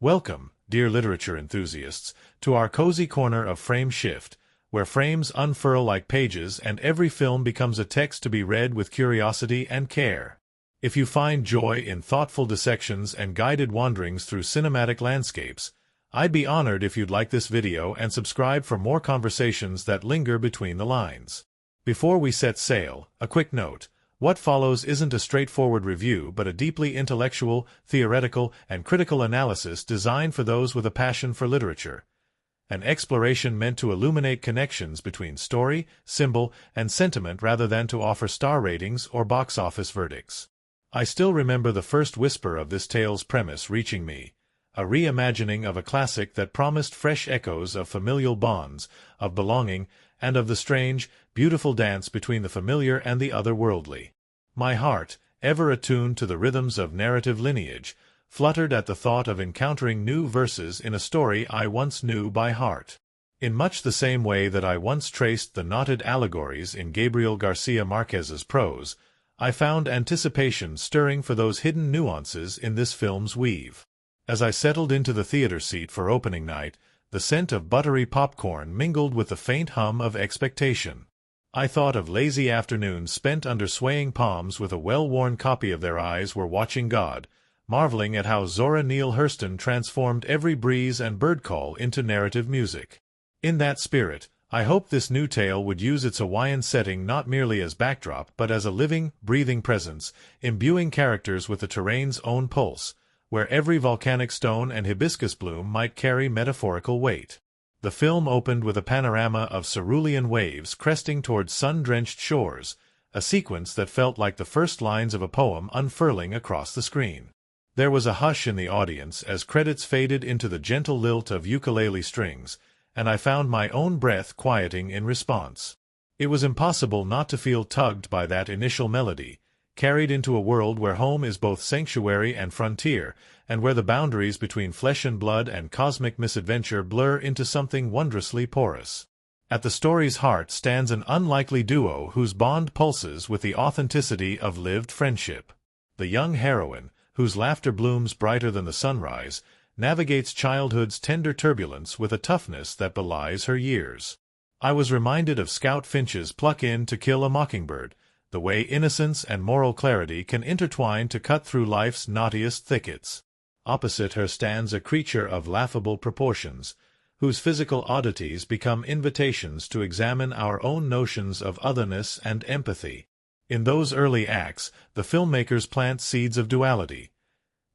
Welcome, dear literature enthusiasts, to our cozy corner of Frame Shift, where frames unfurl like pages and every film becomes a text to be read with curiosity and care. If you find joy in thoughtful dissections and guided wanderings through cinematic landscapes, I'd be honored if you'd like this video and subscribe for more conversations that linger between the lines. Before we set sail, a quick note. What follows isn't a straightforward review but a deeply intellectual, theoretical, and critical analysis designed for those with a passion for literature. An exploration meant to illuminate connections between story, symbol, and sentiment rather than to offer star ratings or box office verdicts. I still remember the first whisper of this tale's premise reaching me, a reimagining of a classic that promised fresh echoes of familial bonds, of belonging, and of the strange, beautiful dance between the familiar and the otherworldly. My heart, ever attuned to the rhythms of narrative lineage, fluttered at the thought of encountering new verses in a story I once knew by heart. In much the same way that I once traced the knotted allegories in Gabriel Garcia Marquez's prose, I found anticipation stirring for those hidden nuances in this film's weave. As I settled into the theater seat for opening night, the scent of buttery popcorn mingled with the faint hum of expectation. I thought of lazy afternoons spent under swaying palms with a well-worn copy of Their Eyes Were Watching God, marveling at how Zora Neale Hurston transformed every breeze and bird call into narrative music. In that spirit, I hoped this new tale would use its Hawaiian setting not merely as backdrop but as a living, breathing presence, imbuing characters with the terrain's own pulse, where every volcanic stone and hibiscus bloom might carry metaphorical weight. The film opened with a panorama of cerulean waves cresting towards sun-drenched shores, a sequence that felt like the first lines of a poem unfurling across the screen. There was a hush in the audience as credits faded into the gentle lilt of ukulele strings, and I found my own breath quieting in response. It was impossible not to feel tugged by that initial melody, carried into a world where home is both sanctuary and frontier, and where the boundaries between flesh and blood and cosmic misadventure blur into something wondrously porous. At the story's heart stands an unlikely duo whose bond pulses with the authenticity of lived friendship. The young heroine, whose laughter blooms brighter than the sunrise, navigates childhood's tender turbulence with a toughness that belies her years. I was reminded of Scout Finch's Pluck In to Kill a Mockingbird, the way innocence and moral clarity can intertwine to cut through life's knottiest thickets. Opposite her stands a creature of laughable proportions, whose physical oddities become invitations to examine our own notions of otherness and empathy. In those early acts, the filmmakers plant seeds of duality,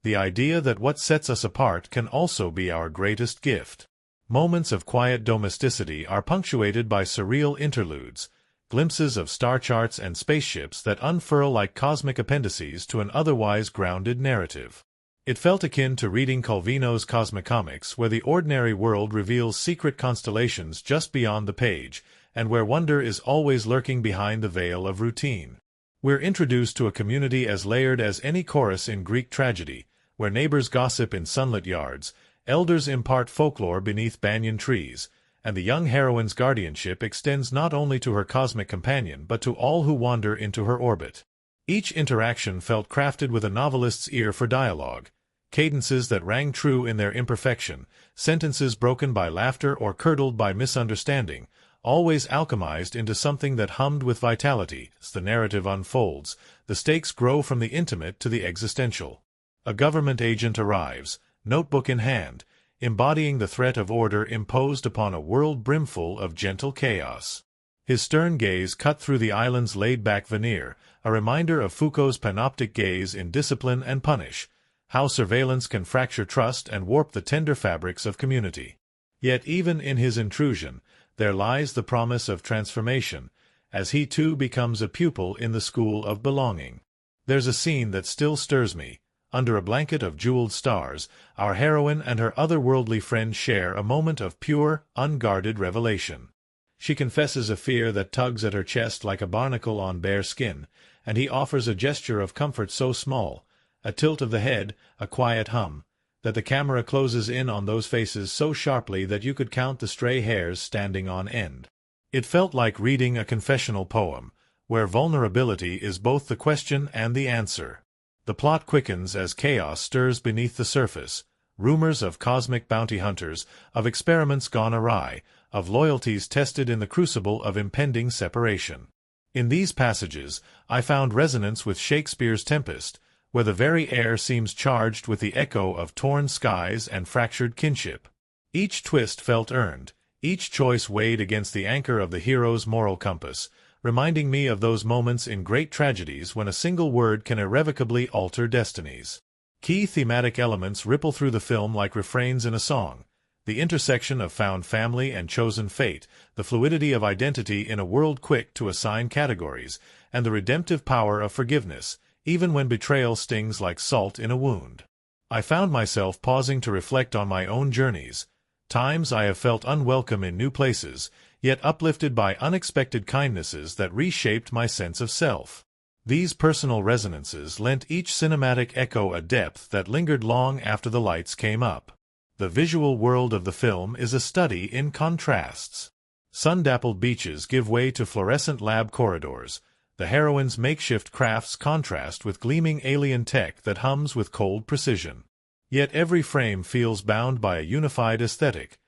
the idea that what sets us apart can also be our greatest gift. Moments of quiet domesticity are punctuated by surreal interludes, glimpses of star charts and spaceships that unfurl like cosmic appendices to an otherwise grounded narrative. It felt akin to reading Calvino's Cosmicomics, where the ordinary world reveals secret constellations just beyond the page, and where wonder is always lurking behind the veil of routine. We're introduced to a community as layered as any chorus in Greek tragedy, where neighbors gossip in sunlit yards, elders impart folklore beneath banyan trees, and the young heroine's guardianship extends not only to her cosmic companion but to all who wander into her orbit. Each interaction felt crafted with a novelist's ear for dialogue, cadences that rang true in their imperfection, sentences broken by laughter or curdled by misunderstanding, always alchemized into something that hummed with vitality. As the narrative unfolds, the stakes grow from the intimate to the existential. A government agent arrives, notebook in hand, embodying the threat of order imposed upon a world brimful of gentle chaos. His stern gaze cut through the island's laid-back veneer, a reminder of Foucault's panoptic gaze in Discipline and Punish, how surveillance can fracture trust and warp the tender fabrics of community. Yet even in his intrusion, there lies the promise of transformation, as he too becomes a pupil in the school of belonging. There's a scene that still stirs me. Under a blanket of jeweled stars, our heroine and her otherworldly friend share a moment of pure, unguarded revelation. She confesses a fear that tugs at her chest like a barnacle on bare skin, and he offers a gesture of comfort so small, a tilt of the head, a quiet hum, that the camera closes in on those faces so sharply that you could count the stray hairs standing on end. It felt like reading a confessional poem, where vulnerability is both the question and the answer. The plot quickens as chaos stirs beneath the surface, rumors of cosmic bounty hunters, of experiments gone awry, of loyalties tested in the crucible of impending separation. In these passages, I found resonance with Shakespeare's Tempest, where the very air seems charged with the echo of torn skies and fractured kinship. Each twist felt earned, each choice weighed against the anchor of the hero's moral compass, reminding me of those moments in great tragedies when a single word can irrevocably alter destinies. Key thematic elements ripple through the film like refrains in a song: the intersection of found family and chosen fate, the fluidity of identity in a world quick to assign categories, and the redemptive power of forgiveness, even when betrayal stings like salt in a wound. I found myself pausing to reflect on my own journeys. Times I have felt unwelcome in new places, yet uplifted by unexpected kindnesses that reshaped my sense of self. These personal resonances lent each cinematic echo a depth that lingered long after the lights came up. The visual world of the film is a study in contrasts. Sun-dappled beaches give way to fluorescent lab corridors. The heroine's makeshift crafts contrast with gleaming alien tech that hums with cold precision. Yet every frame feels bound by a unified aesthetic.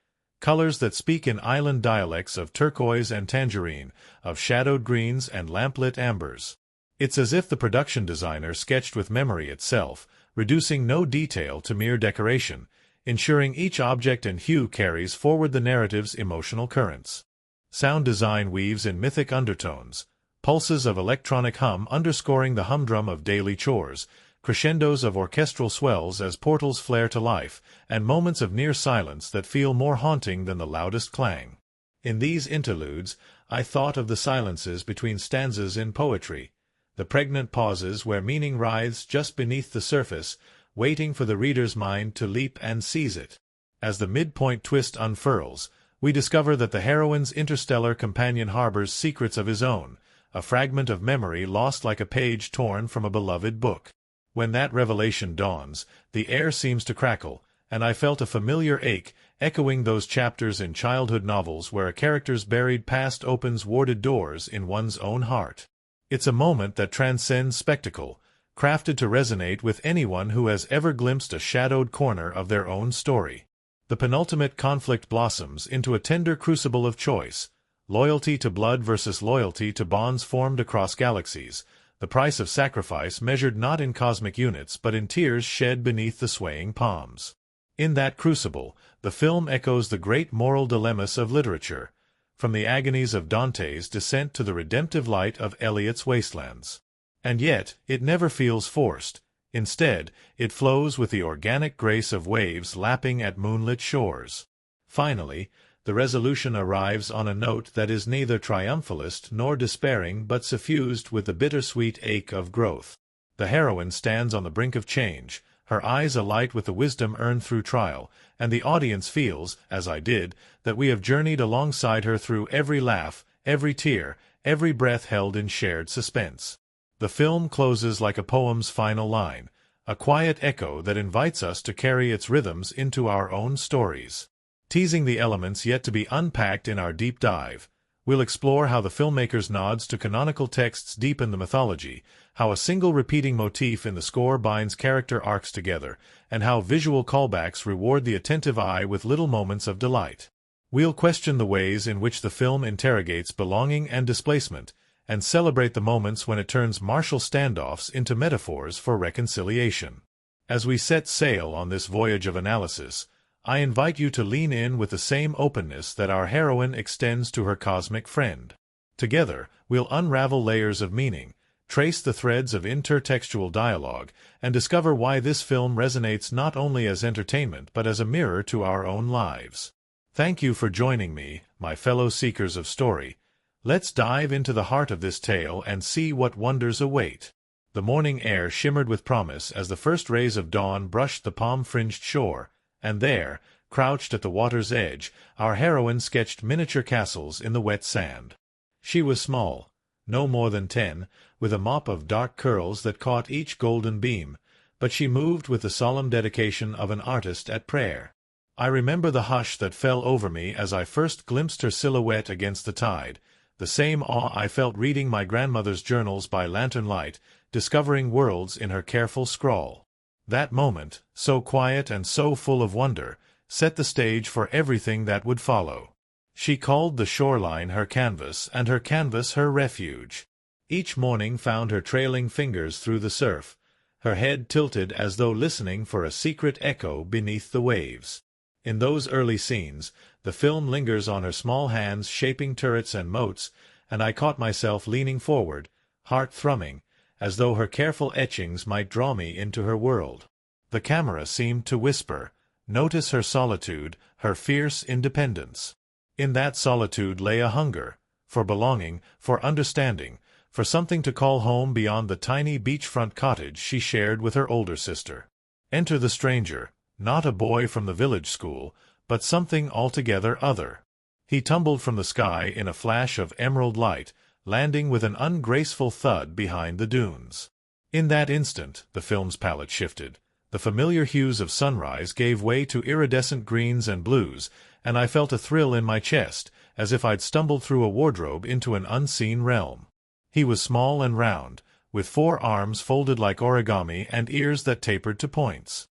Colors that speak in island dialects of turquoise and tangerine, of shadowed greens and lamplit ambers. It's as if the production designer sketched with memory itself, reducing no detail to mere decoration, ensuring each object and hue carries forward the narrative's emotional currents. Sound design weaves in mythic undertones, pulses of electronic hum underscoring the humdrum of daily chores, crescendos of orchestral swells as portals flare to life, and moments of near silence that feel more haunting than the loudest clang. In these interludes, I thought of the silences between stanzas in poetry, the pregnant pauses where meaning writhes just beneath the surface, waiting for the reader's mind to leap and seize it. As the midpoint twist unfurls, we discover that the heroine's interstellar companion harbors secrets of his own, a fragment of memory lost like a page torn from a beloved book. When that revelation dawns, the air seems to crackle, and I felt a familiar ache, echoing those chapters in childhood novels where a character's buried past opens warded doors in one's own heart. It's a moment that transcends spectacle, crafted to resonate with anyone who has ever glimpsed a shadowed corner of their own story. The penultimate conflict blossoms into a tender crucible of choice, loyalty to blood versus loyalty to bonds formed across galaxies, the price of sacrifice measured not in cosmic units but in tears shed beneath the swaying palms. In that crucible, the film echoes the great moral dilemmas of literature, from the agonies of Dante's descent to the redemptive light of Eliot's wastelands. And yet, it never feels forced. Instead, it flows with the organic grace of waves lapping at moonlit shores. Finally, the resolution arrives on a note that is neither triumphalist nor despairing but suffused with the bittersweet ache of growth. The heroine stands on the brink of change, her eyes alight with the wisdom earned through trial, and the audience feels, as I did, that we have journeyed alongside her through every laugh, every tear, every breath held in shared suspense. The film closes like a poem's final line, a quiet echo that invites us to carry its rhythms into our own stories. Teasing the elements yet to be unpacked in our deep dive, we'll explore how the filmmaker's nods to canonical texts deepen the mythology, how a single repeating motif in the score binds character arcs together, and how visual callbacks reward the attentive eye with little moments of delight. We'll question the ways in which the film interrogates belonging and displacement, and celebrate the moments when it turns martial standoffs into metaphors for reconciliation. As we set sail on this voyage of analysis, I invite you to lean in with the same openness that our heroine extends to her cosmic friend. Together, we'll unravel layers of meaning, trace the threads of intertextual dialogue, and discover why this film resonates not only as entertainment but as a mirror to our own lives. Thank you for joining me, my fellow seekers of story. Let's dive into the heart of this tale and see what wonders await. The morning air shimmered with promise as the first rays of dawn brushed the palm-fringed shore, and there, crouched at the water's edge, our heroine sketched miniature castles in the wet sand. She was small, no more than 10, with a mop of dark curls that caught each golden beam, but she moved with the solemn dedication of an artist at prayer. I remember the hush that fell over me as I first glimpsed her silhouette against the tide, the same awe I felt reading my grandmother's journals by lantern light, discovering worlds in her careful scrawl. That moment, so quiet and so full of wonder, set the stage for everything that would follow. She called the shoreline her canvas and her canvas her refuge. Each morning found her trailing fingers through the surf, her head tilted as though listening for a secret echo beneath the waves. In those early scenes, the film lingers on her small hands shaping turrets and moats, and I caught myself leaning forward, heart thrumming, as though her careful etchings might draw me into her world. The camera seemed to whisper, "Notice her solitude, her fierce independence." In that solitude lay a hunger, for belonging, for understanding, for something to call home beyond the tiny beachfront cottage she shared with her older sister. Enter the stranger, not a boy from the village school, but something altogether other. He tumbled from the sky in a flash of emerald light, landing with an ungraceful thud behind the dunes. In that instant, the film's palette shifted. The familiar hues of sunrise gave way to iridescent greens and blues, and I felt a thrill in my chest, as if I'd stumbled through a wardrobe into an unseen realm. He was small and round, with 4 arms folded like origami and ears that tapered to points.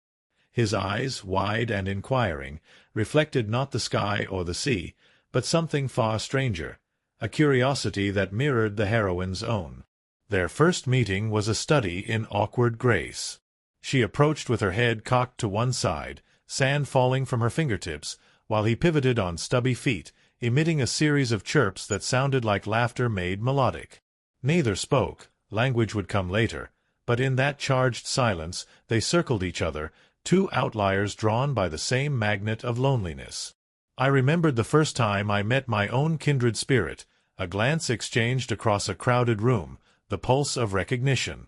His eyes, wide and inquiring, reflected not the sky or the sea, but something far stranger, a curiosity that mirrored the heroine's own. Their first meeting was a study in awkward grace. She approached with her head cocked to one side, sand falling from her fingertips, while he pivoted on stubby feet, emitting a series of chirps that sounded like laughter made melodic. Neither spoke, language would come later, but in that charged silence they circled each other, 2 outliers drawn by the same magnet of loneliness. I remembered the first time I met my own kindred spirit, a glance exchanged across a crowded room, the pulse of recognition.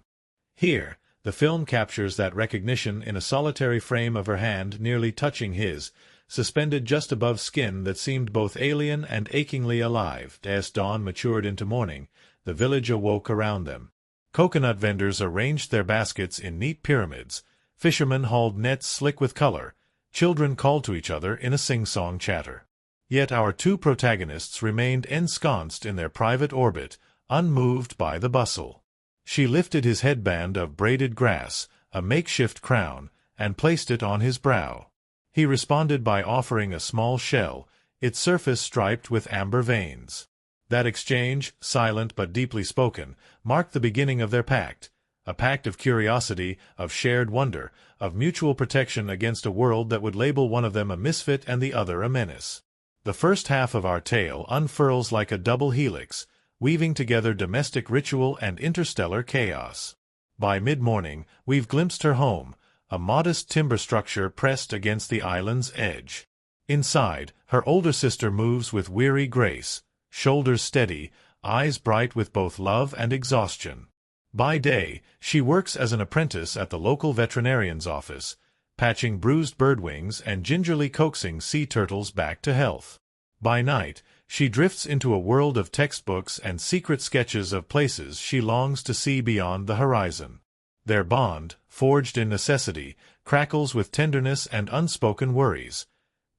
Here, the film captures that recognition in a solitary frame of her hand nearly touching his, suspended just above skin that seemed both alien and achingly alive. As dawn matured into morning, the village awoke around them. Coconut vendors arranged their baskets in neat pyramids, fishermen hauled nets slick with color, children called to each other in a sing-song chatter. Yet our 2 protagonists remained ensconced in their private orbit, unmoved by the bustle. She lifted his headband of braided grass, a makeshift crown, and placed it on his brow. He responded by offering a small shell, its surface striped with amber veins. That exchange, silent but deeply spoken, marked the beginning of their pact, a pact of curiosity, of shared wonder, of mutual protection against a world that would label one of them a misfit and the other a menace. The first half of our tale unfurls like a double helix, weaving together domestic ritual and interstellar chaos. By mid-morning, we've glimpsed her home, a modest timber structure pressed against the island's edge. Inside, her older sister moves with weary grace, shoulders steady, eyes bright with both love and exhaustion. By day, she works as an apprentice at the local veterinarian's office, patching bruised birdwings and gingerly coaxing sea turtles back to health. By night, she drifts into a world of textbooks and secret sketches of places she longs to see beyond the horizon. Their bond, forged in necessity, crackles with tenderness and unspoken worries.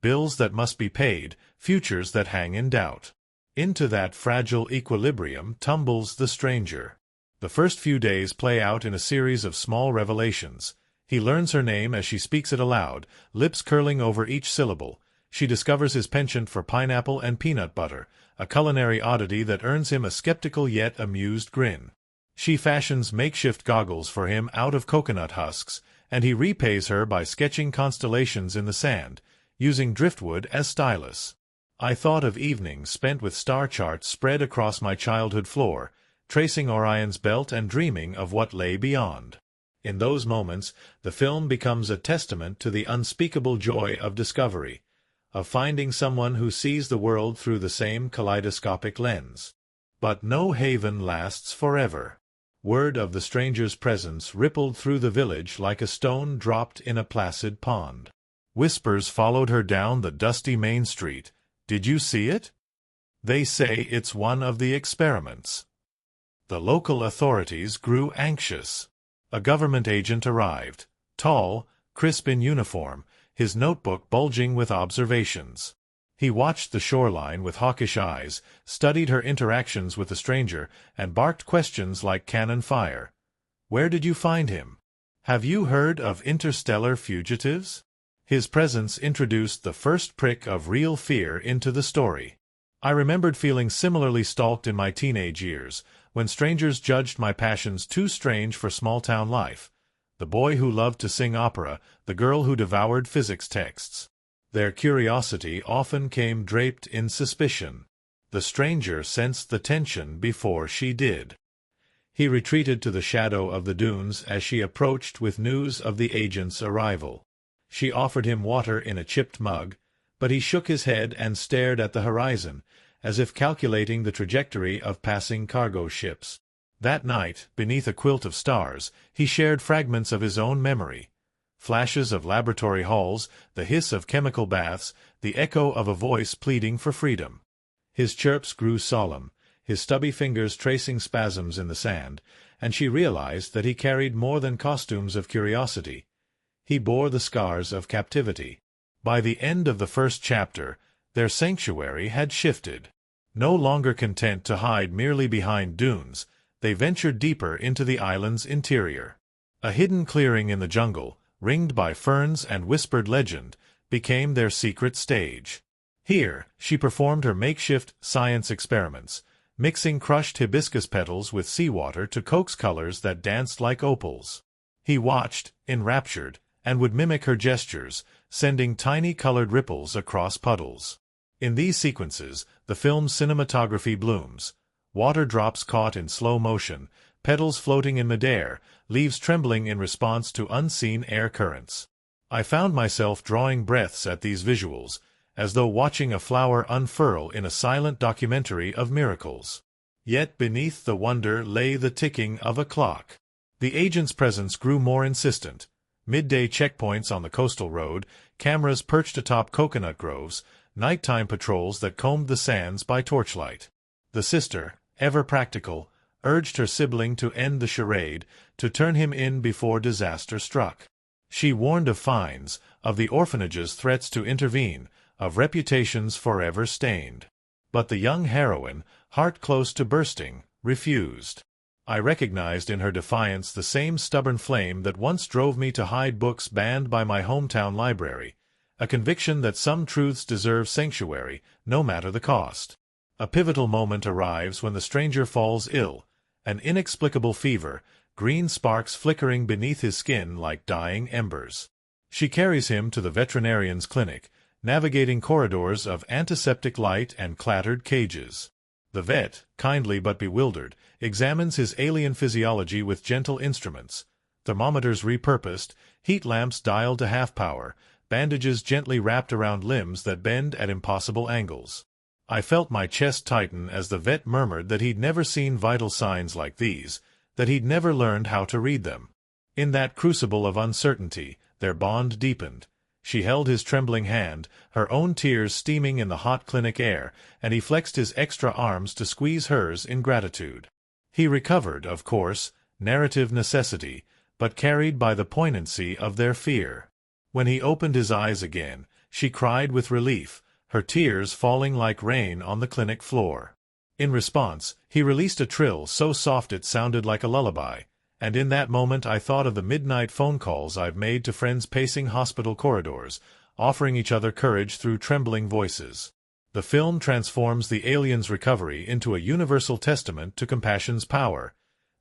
Bills that must be paid, futures that hang in doubt. Into that fragile equilibrium tumbles the stranger. The first few days play out in a series of small revelations. He learns her name as she speaks it aloud, lips curling over each syllable. She discovers his penchant for pineapple and peanut butter, a culinary oddity that earns him a skeptical yet amused grin. She fashions makeshift goggles for him out of coconut husks, and he repays her by sketching constellations in the sand, using driftwood as stylus. I thought of evenings spent with star charts spread across my childhood floor, tracing Orion's belt and dreaming of what lay beyond. In those moments, the film becomes a testament to the unspeakable joy of discovery, of finding someone who sees the world through the same kaleidoscopic lens. But no haven lasts forever. Word of the stranger's presence rippled through the village like a stone dropped in a placid pond. Whispers followed her down the dusty main street. "Did you see it? They say it's one of the experiments." The local authorities grew anxious. A government agent arrived, tall, crisp in uniform, his notebook bulging with observations. He watched the shoreline with hawkish eyes, studied her interactions with the stranger, and barked questions like cannon fire. "Where did you find him? Have you heard of interstellar fugitives? His presence introduced the first prick of real fear into the story. I remembered feeling similarly stalked in my teenage years, when strangers judged my passions too strange for small-town life. The boy who loved to sing opera, the girl who devoured physics texts. Their curiosity often came draped in suspicion. The stranger sensed the tension before she did. He retreated to the shadow of the dunes as she approached with news of the agent's arrival. She offered him water in a chipped mug, but he shook his head and stared at the horizon, as if calculating the trajectory of passing cargo ships. That night, beneath a quilt of stars, he shared fragments of his own memory. Flashes of laboratory halls, the hiss of chemical baths, the echo of a voice pleading for freedom. His chirps grew solemn, his stubby fingers tracing spasms in the sand, and she realized that he carried more than costumes of curiosity. He bore the scars of captivity. By the end of the first chapter, their sanctuary had shifted. No longer content to hide merely behind dunes, they ventured deeper into the island's interior. A hidden clearing in the jungle, ringed by ferns and whispered legend, became their secret stage. Here, she performed her makeshift science experiments, mixing crushed hibiscus petals with seawater to coax colors that danced like opals. He watched, enraptured, and would mimic her gestures, sending tiny colored ripples across puddles. In these sequences, the film's cinematography blooms. Water drops caught in slow motion, petals floating in midair, leaves trembling in response to unseen air currents. I found myself drawing breaths at these visuals, as though watching a flower unfurl in a silent documentary of miracles. Yet beneath the wonder lay the ticking of a clock. The agent's presence grew more insistent. Midday checkpoints on the coastal road, cameras perched atop coconut groves, nighttime patrols that combed the sands by torchlight. The sister, ever practical, urged her sibling to end the charade, to turn him in before disaster struck. She warned of fines, of the orphanage's threats to intervene, of reputations forever stained. But the young heroine, heart close to bursting, refused. I recognized in her defiance the same stubborn flame that once drove me to hide books banned by my hometown library, a conviction that some truths deserve sanctuary, no matter the cost. A pivotal moment arrives when the stranger falls ill, an inexplicable fever, green sparks flickering beneath his skin like dying embers. She carries him to the veterinarian's clinic, navigating corridors of antiseptic light and clattered cages. The vet, kindly but bewildered, examines his alien physiology with gentle instruments, thermometers repurposed, heat lamps dialed to half-power, bandages gently wrapped around limbs that bend at impossible angles. I felt my chest tighten as the vet murmured that he'd never seen vital signs like these, that he'd never learned how to read them. In that crucible of uncertainty, their bond deepened. She held his trembling hand, her own tears steaming in the hot clinic air, and he flexed his extra arms to squeeze hers in gratitude. He recovered, of course, narrative necessity, but carried by the poignancy of their fear. When he opened his eyes again, she cried with relief, her tears falling like rain on the clinic floor. In response, he released a trill so soft it sounded like a lullaby, and in that moment I thought of the midnight phone calls I've made to friends pacing hospital corridors, offering each other courage through trembling voices. The film transforms the alien's recovery into a universal testament to compassion's power,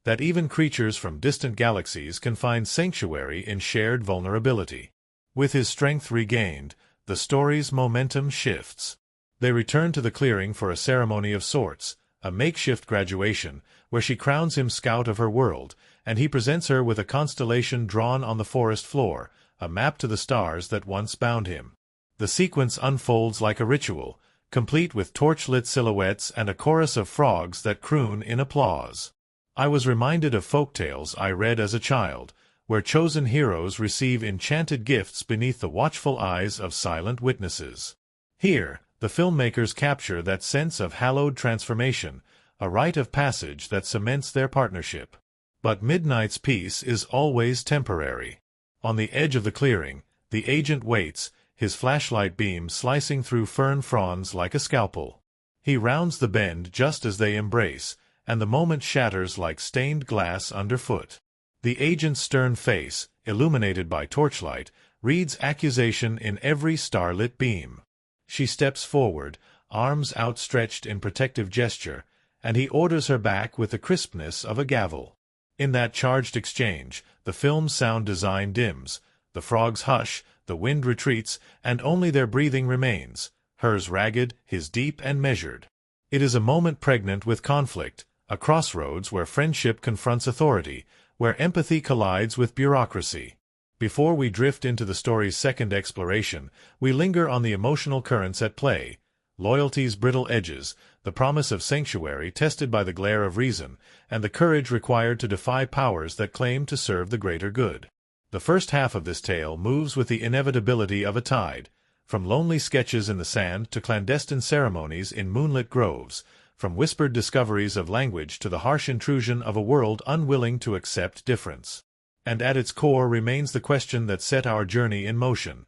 that even creatures from distant galaxies can find sanctuary in shared vulnerability. With his strength regained, the story's momentum shifts. They return to the clearing for a ceremony of sorts, a makeshift graduation, where she crowns him scout of her world, and he presents her with a constellation drawn on the forest floor, a map to the stars that once bound him. The sequence unfolds like a ritual, complete with torch-lit silhouettes and a chorus of frogs that croon in applause. I was reminded of folk tales I read as a child, where chosen heroes receive enchanted gifts beneath the watchful eyes of silent witnesses. Here, the filmmakers capture that sense of hallowed transformation, a rite of passage that cements their partnership. But Midnight's peace is always temporary. On the edge of the clearing, the agent waits, his flashlight beam slicing through fern fronds like a scalpel. He rounds the bend just as they embrace, and the moment shatters like stained glass underfoot. The agent's stern face, illuminated by torchlight, reads accusation in every starlit beam. She steps forward, arms outstretched in protective gesture, and he orders her back with the crispness of a gavel. In that charged exchange, the film's sound design dims, the frogs hush, the wind retreats, and only their breathing remains, hers ragged, his deep and measured. It is a moment pregnant with conflict, a crossroads where friendship confronts authority, where empathy collides with bureaucracy. Before we drift into the story's second exploration, we linger on the emotional currents at play, loyalty's brittle edges, the promise of sanctuary tested by the glare of reason, and the courage required to defy powers that claim to serve the greater good. The first half of this tale moves with the inevitability of a tide, from lonely sketches in the sand to clandestine ceremonies in moonlit groves, from whispered discoveries of language to the harsh intrusion of a world unwilling to accept difference. And at its core remains the question that set our journey in motion.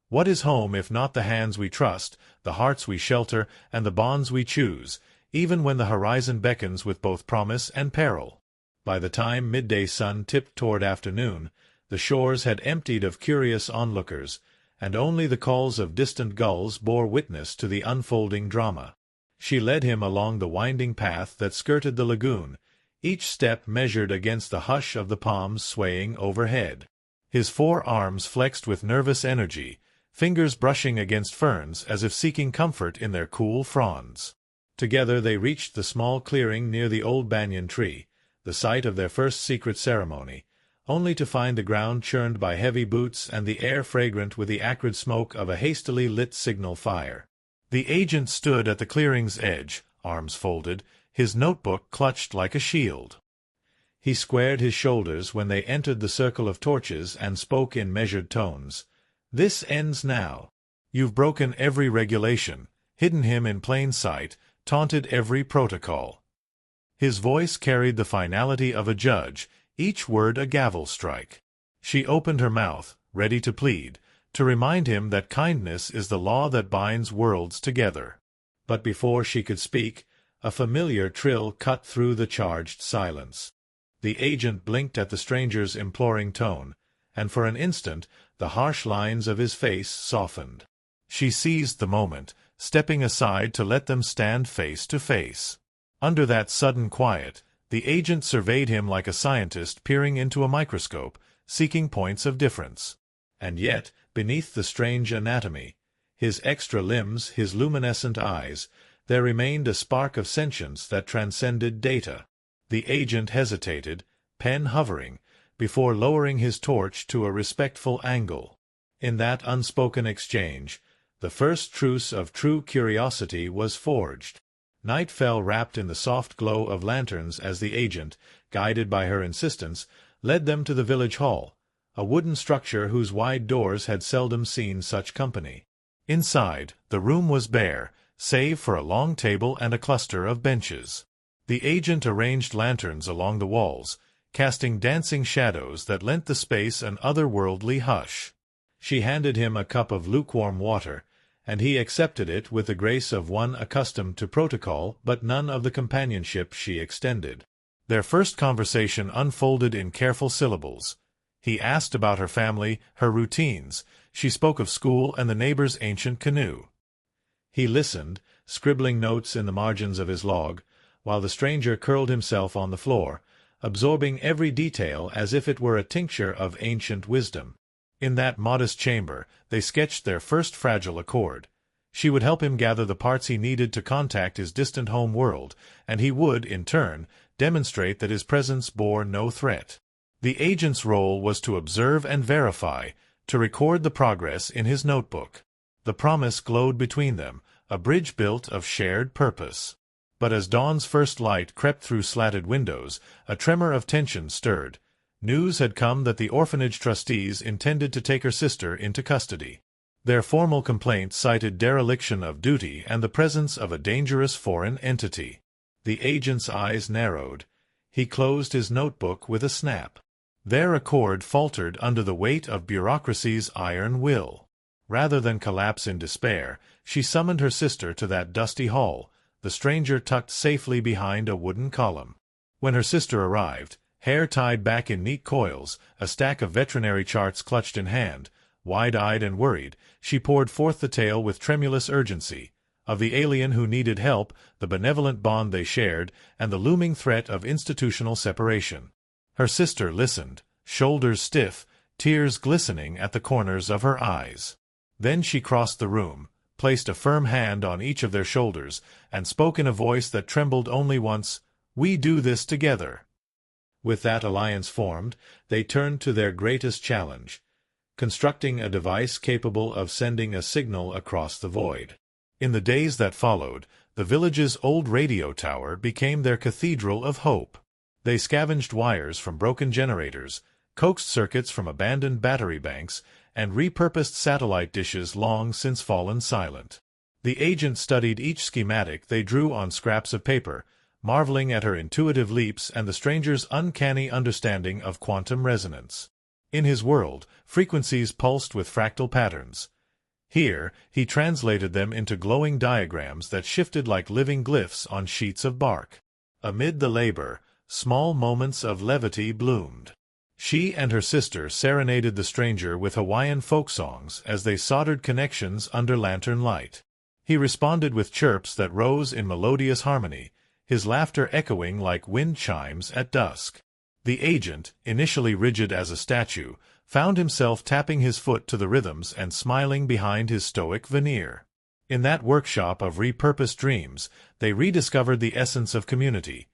What is home if not the hands we trust, the hearts we shelter, and the bonds we choose, even when the horizon beckons with both promise and peril? By the time midday sun tipped toward afternoon, the shores had emptied of curious onlookers, and only the calls of distant gulls bore witness to the unfolding drama. She led him along the winding path that skirted the lagoon, each step measured against the hush of the palms swaying overhead. His 4 arms flexed with nervous energy, fingers brushing against ferns as if seeking comfort in their cool fronds. Together they reached the small clearing near the old banyan tree, the site of their first secret ceremony, only to find the ground churned by heavy boots and the air fragrant with the acrid smoke of a hastily lit signal fire. The agent stood at the clearing's edge, arms folded, his notebook clutched like a shield. He squared his shoulders when they entered the circle of torches and spoke in measured tones. "This ends now. You've broken every regulation, hidden him in plain sight, taunted every protocol." His voice carried the finality of a judge, each word a gavel strike. She opened her mouth, ready to plead, to remind him that kindness is the law that binds worlds together. But before she could speak, a familiar trill cut through the charged silence. The agent blinked at the stranger's imploring tone, and for an instant the harsh lines of his face softened. She seized the moment, stepping aside to let them stand face to face. Under that sudden quiet, the agent surveyed him like a scientist peering into a microscope, seeking points of difference. And yet, beneath the strange anatomy, his extra limbs, his luminescent eyes, there remained a spark of sentience that transcended data. The agent hesitated, pen hovering, before lowering his torch to a respectful angle. In that unspoken exchange, the first truce of true curiosity was forged. Night fell wrapped in the soft glow of lanterns as the agent, guided by her insistence, led them to the village hall, a wooden structure whose wide doors had seldom seen such company. Inside, the room was bare, save for a long table and a cluster of benches. The agent arranged lanterns along the walls, casting dancing shadows that lent the space an otherworldly hush. She handed him a cup of lukewarm water, and he accepted it with the grace of one accustomed to protocol but none of the companionship she extended. Their first conversation unfolded in careful syllables. He asked about her family, her routines. She spoke of school and the neighbor's ancient canoe. He listened, scribbling notes in the margins of his log, while the stranger curled himself on the floor, absorbing every detail as if it were a tincture of ancient wisdom. In that modest chamber, they sketched their first fragile accord. She would help him gather the parts he needed to contact his distant home world, and he would, in turn, demonstrate that his presence bore no threat. The agent's role was to observe and verify, to record the progress in his notebook. The promise glowed between them, a bridge built of shared purpose. But as dawn's first light crept through slatted windows, a tremor of tension stirred. News had come that the orphanage trustees intended to take her sister into custody. Their formal complaint cited dereliction of duty and the presence of a dangerous foreign entity. The agent's eyes narrowed. He closed his notebook with a snap. Their accord faltered under the weight of bureaucracy's iron will. Rather than collapse in despair, she summoned her sister to that dusty hall, the stranger tucked safely behind a wooden column. When her sister arrived, hair tied back in neat coils, a stack of veterinary charts clutched in hand. Wide-eyed and worried, she poured forth the tale with tremulous urgency, of the alien who needed help, the benevolent bond they shared, and the looming threat of institutional separation. Her sister listened, shoulders stiff, tears glistening at the corners of her eyes. Then she crossed the room, placed a firm hand on each of their shoulders, and spoke in a voice that trembled only once, "We do this together." With that alliance formed, they turned to their greatest challenge, constructing a device capable of sending a signal across the void. In the days that followed, the village's old radio tower became their cathedral of hope. They scavenged wires from broken generators, coaxed circuits from abandoned battery banks, and repurposed satellite dishes long since fallen silent. The agent studied each schematic they drew on scraps of paper, marveling at her intuitive leaps and the stranger's uncanny understanding of quantum resonance. In his world, frequencies pulsed with fractal patterns. Here, he translated them into glowing diagrams that shifted like living glyphs on sheets of bark. Amid the labor, small moments of levity bloomed. She and her sister serenaded the stranger with Hawaiian folk songs as they soldered connections under lantern light. He responded with chirps that rose in melodious harmony, his laughter echoing like wind chimes at dusk. The agent, initially rigid as a statue, found himself tapping his foot to the rhythms and smiling behind his stoic veneer. In that workshop of repurposed dreams, they rediscovered the essence of community,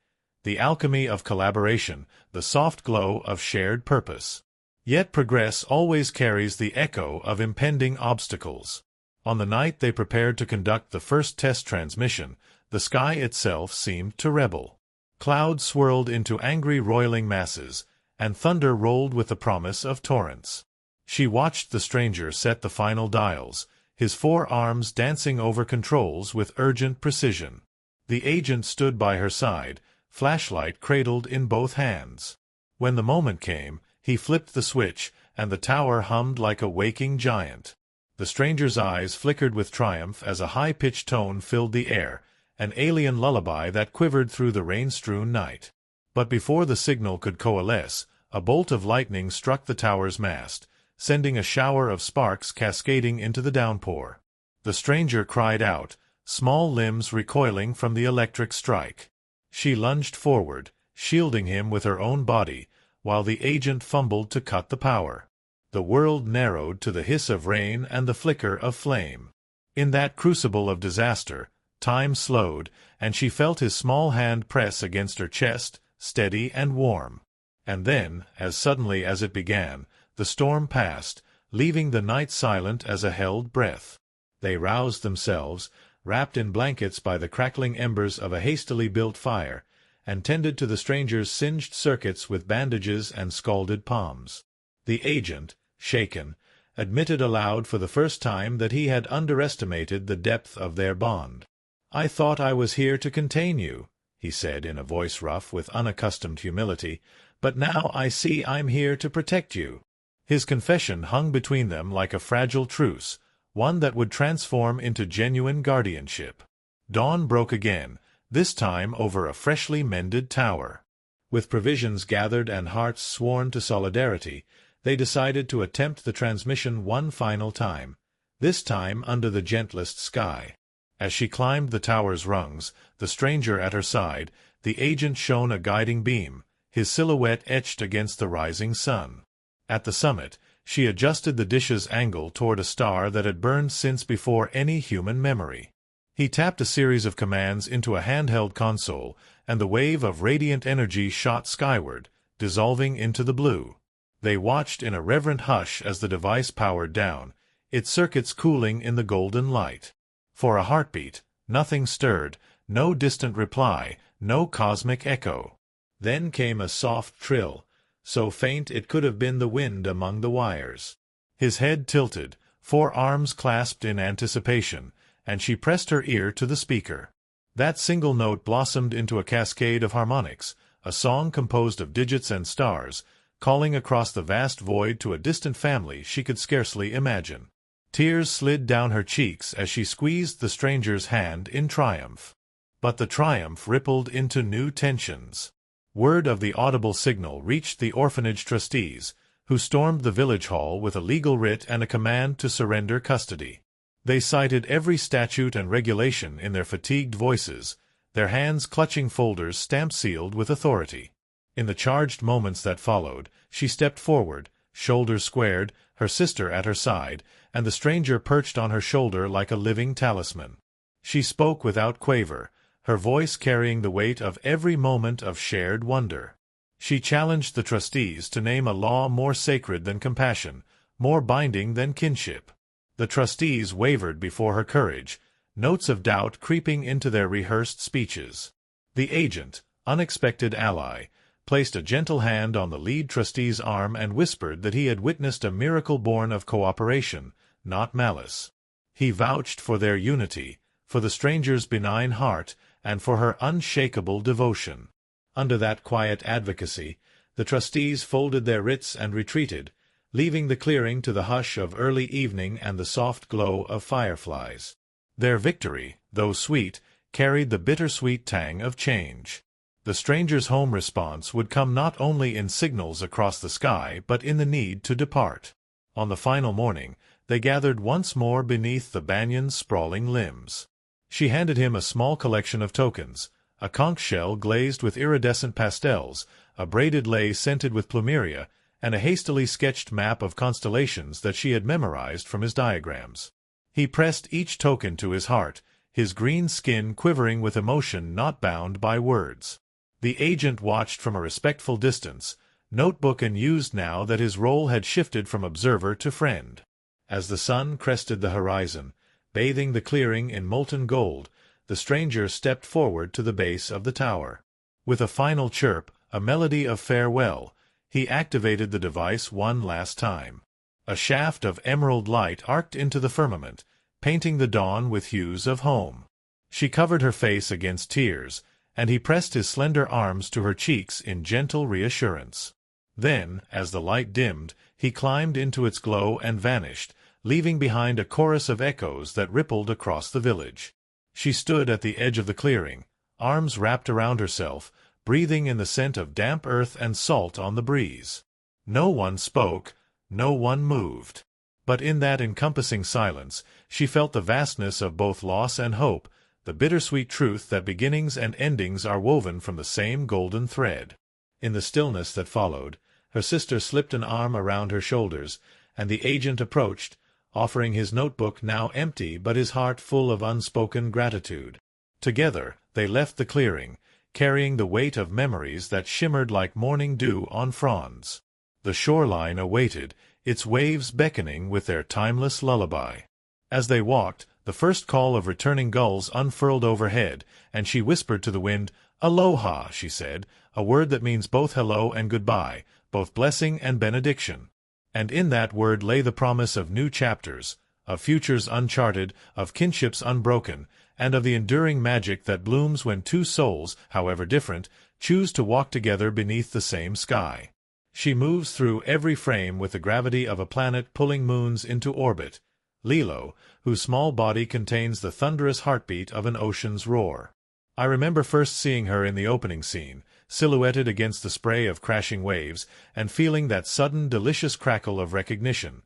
the alchemy of collaboration, the soft glow of shared purpose. Yet progress always carries the echo of impending obstacles. On the night they prepared to conduct the first test transmission, the sky itself seemed to rebel. Clouds swirled into angry roiling masses, and thunder rolled with the promise of torrents. She watched the stranger set the final dials, his 4 arms dancing over controls with urgent precision. The agent stood by her side, flashlight cradled in both hands. When the moment came, he flipped the switch, and the tower hummed like a waking giant. The stranger's eyes flickered with triumph as a high-pitched tone filled the air, an alien lullaby that quivered through the rain-strewn night. But before the signal could coalesce, a bolt of lightning struck the tower's mast, sending a shower of sparks cascading into the downpour. The stranger cried out, small limbs recoiling from the electric strike. She lunged forward, shielding him with her own body, while the agent fumbled to cut the power. The world narrowed to the hiss of rain and the flicker of flame. In that crucible of disaster, time slowed, and she felt his small hand press against her chest, steady and warm. And then, as suddenly as it began, the storm passed, leaving the night silent as a held breath. They roused themselves, wrapped in blankets by the crackling embers of a hastily built fire, and tended to the stranger's singed circuits with bandages and scalded palms. The agent, shaken, admitted aloud for the first time that he had underestimated the depth of their bond. "I thought I was here to contain you," he said in a voice rough with unaccustomed humility, "but now I see I'm here to protect you." His confession hung between them like a fragile truce, one that would transform into genuine guardianship. Dawn broke again, this time over a freshly mended tower. With provisions gathered and hearts sworn to solidarity, they decided to attempt the transmission one final time, this time under the gentlest sky. As she climbed the tower's rungs, the stranger at her side, the agent shone a guiding beam, his silhouette etched against the rising sun. At the summit, she adjusted the dish's angle toward a star that had burned since before any human memory. He tapped a series of commands into a handheld console, and the wave of radiant energy shot skyward, dissolving into the blue. They watched in a reverent hush as the device powered down, its circuits cooling in the golden light. For a heartbeat, nothing stirred, no distant reply, no cosmic echo. Then came a soft trill, so faint it could have been the wind among the wires. His head tilted, 4 arms clasped in anticipation, and she pressed her ear to the speaker. That single note blossomed into a cascade of harmonics, a song composed of digits and stars, calling across the vast void to a distant family she could scarcely imagine. Tears slid down her cheeks as she squeezed the stranger's hand in triumph. But the triumph rippled into new tensions. Word of the audible signal reached the orphanage trustees, who stormed the village hall with a legal writ and a command to surrender custody. They cited every statute and regulation in their fatigued voices, their hands clutching folders stamp-sealed with authority. In the charged moments that followed, she stepped forward, shoulders squared, her sister at her side, and the stranger perched on her shoulder like a living talisman. She spoke without quaver, her voice carrying the weight of every moment of shared wonder. She challenged the trustees to name a law more sacred than compassion, more binding than kinship. The trustees wavered before her courage, notes of doubt creeping into their rehearsed speeches. The agent, unexpected ally, placed a gentle hand on the lead trustee's arm and whispered that he had witnessed a miracle born of cooperation, not malice. He vouched for their unity, for the stranger's benign heart, and for her unshakable devotion. Under that quiet advocacy, the trustees folded their writs and retreated, leaving the clearing to the hush of early evening and the soft glow of fireflies. Their victory, though sweet, carried the bittersweet tang of change. The stranger's home response would come not only in signals across the sky but in the need to depart. On the final morning, they gathered once more beneath the banyon's sprawling limbs. She handed him a small collection of tokens, a conch shell glazed with iridescent pastels, a braided lei scented with plumeria, and a hastily sketched map of constellations that she had memorized from his diagrams. He pressed each token to his heart, his green skin quivering with emotion not bound by words. The agent watched from a respectful distance, notebook unused now that his role had shifted from observer to friend. As the sun crested the horizon, bathing the clearing in molten gold, the stranger stepped forward to the base of the tower. With a final chirp, a melody of farewell, he activated the device one last time. A shaft of emerald light arced into the firmament, painting the dawn with hues of home. She covered her face against tears, and he pressed his slender arms to her cheeks in gentle reassurance. Then, as the light dimmed, he climbed into its glow and vanished, leaving behind a chorus of echoes that rippled across the village. She stood at the edge of the clearing, arms wrapped around herself, breathing in the scent of damp earth and salt on the breeze. No one spoke, no one moved. But in that encompassing silence, she felt the vastness of both loss and hope, the bittersweet truth that beginnings and endings are woven from the same golden thread. In the stillness that followed, her sister slipped an arm around her shoulders, and the agent approached, offering his notebook now empty but his heart full of unspoken gratitude. Together, they left the clearing, carrying the weight of memories that shimmered like morning dew on fronds. The shoreline awaited, its waves beckoning with their timeless lullaby. As they walked, the first call of returning gulls unfurled overhead, and she whispered to the wind, "Aloha," she said, a word that means both hello and goodbye, both blessing and benediction. And in that word lay the promise of new chapters, of futures uncharted, of kinships unbroken, and of the enduring magic that blooms when two souls, however different, choose to walk together beneath the same sky. She moves through every frame with the gravity of a planet pulling moons into orbit, Lilo, whose small body contains the thunderous heartbeat of an ocean's roar. I remember first seeing her in the opening scene, silhouetted against the spray of crashing waves, and feeling that sudden delicious crackle of recognition.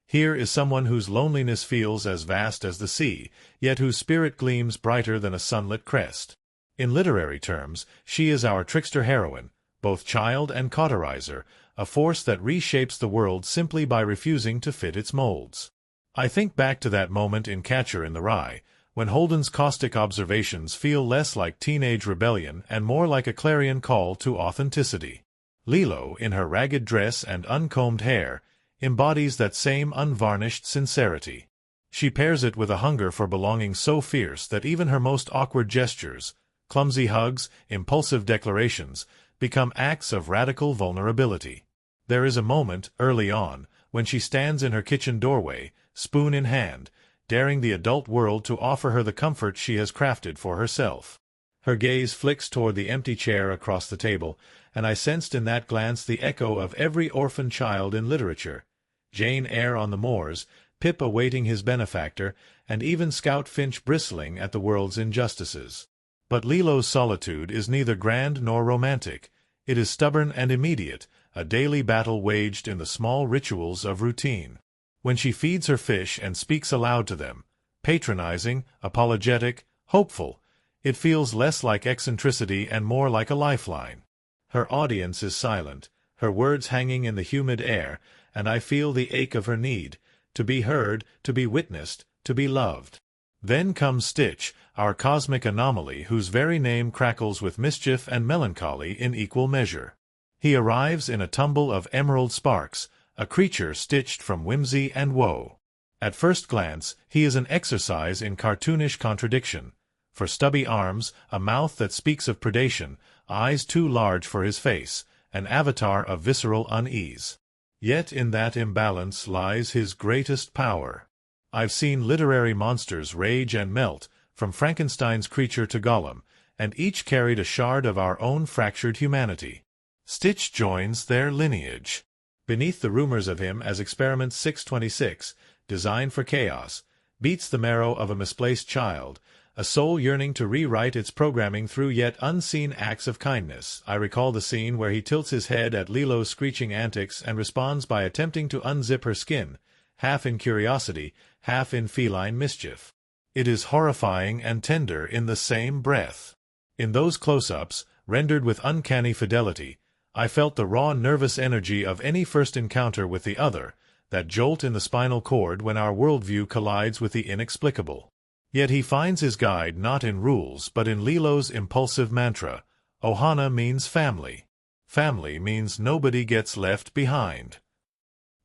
Here is someone whose loneliness feels as vast as the sea, yet whose spirit gleams brighter than a sunlit crest. In literary terms, she is our trickster heroine, both child and cauterizer, a force that reshapes the world simply by refusing to fit its molds. I think back to that moment in Catcher in the Rye, when Holden's caustic observations feel less like teenage rebellion and more like a clarion call to authenticity. Lilo, in her ragged dress and uncombed hair, embodies that same unvarnished sincerity. She pairs it with a hunger for belonging so fierce that even her most awkward gestures, clumsy hugs, impulsive declarations, become acts of radical vulnerability. There is a moment, early on, when she stands in her kitchen doorway, spoon in hand, daring the adult world to offer her the comfort she has crafted for herself. Her gaze flicks toward the empty chair across the table, and I sensed in that glance the echo of every orphan child in literature. Jane Eyre on the moors, Pip awaiting his benefactor, and even Scout Finch bristling at the world's injustices. But Lilo's solitude is neither grand nor romantic. It is stubborn and immediate, a daily battle waged in the small rituals of routine. When she feeds her fish and speaks aloud to them, patronizing, apologetic, hopeful, it feels less like eccentricity and more like a lifeline. Her audience is silent, her words hanging in the humid air, and I feel the ache of her need, to be heard, to be witnessed, to be loved. Then comes Stitch, our cosmic anomaly whose very name crackles with mischief and melancholy in equal measure. He arrives in a tumble of emerald sparks, a creature stitched from whimsy and woe. At first glance, he is an exercise in cartoonish contradiction. For stubby arms, a mouth that speaks of predation, eyes too large for his face, an avatar of visceral unease. Yet in that imbalance lies his greatest power. I've seen literary monsters rage and melt, from Frankenstein's creature to Gollum, and each carried a shard of our own fractured humanity. Stitch joins their lineage. Beneath the rumors of him as Experiment 626, designed for chaos, beats the marrow of a misplaced child, a soul yearning to rewrite its programming through yet unseen acts of kindness. I recall the scene where he tilts his head at Lilo's screeching antics and responds by attempting to unzip her skin, half in curiosity, half in feline mischief. It is horrifying and tender in the same breath. In those close-ups, rendered with uncanny fidelity, I felt the raw nervous energy of any first encounter with the other, that jolt in the spinal cord when our worldview collides with the inexplicable. Yet he finds his guide not in rules but in Lilo's impulsive mantra. ʻohana means family. Family means nobody gets left behind.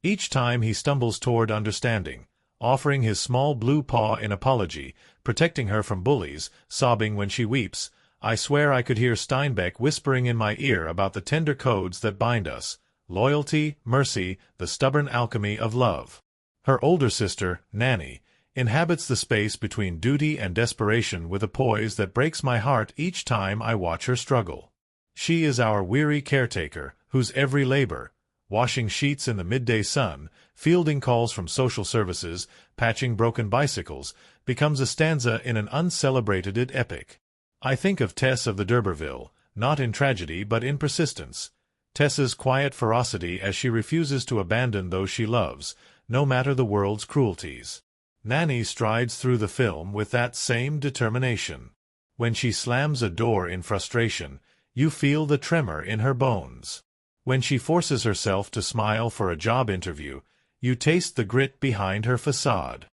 Each time he stumbles toward understanding, offering his small blue paw in apology, protecting her from bullies, sobbing when she weeps, I swear I could hear Steinbeck whispering in my ear about the tender codes that bind us: loyalty, mercy, the stubborn alchemy of love. Her older sister, Nanny, inhabits the space between duty and desperation with a poise that breaks my heart each time I watch her struggle. She is our weary caretaker, whose every labor, washing sheets in the midday sun, fielding calls from social services, patching broken bicycles, becomes a stanza in an uncelebrated epic. I think of Tess of the D'Urberville, not in tragedy but in persistence. Tess's quiet ferocity as she refuses to abandon those she loves, no matter the world's cruelties. Nanny strides through the film with that same determination. When she slams a door in frustration, you feel the tremor in her bones. When she forces herself to smile for a job interview, you taste the grit behind her facade.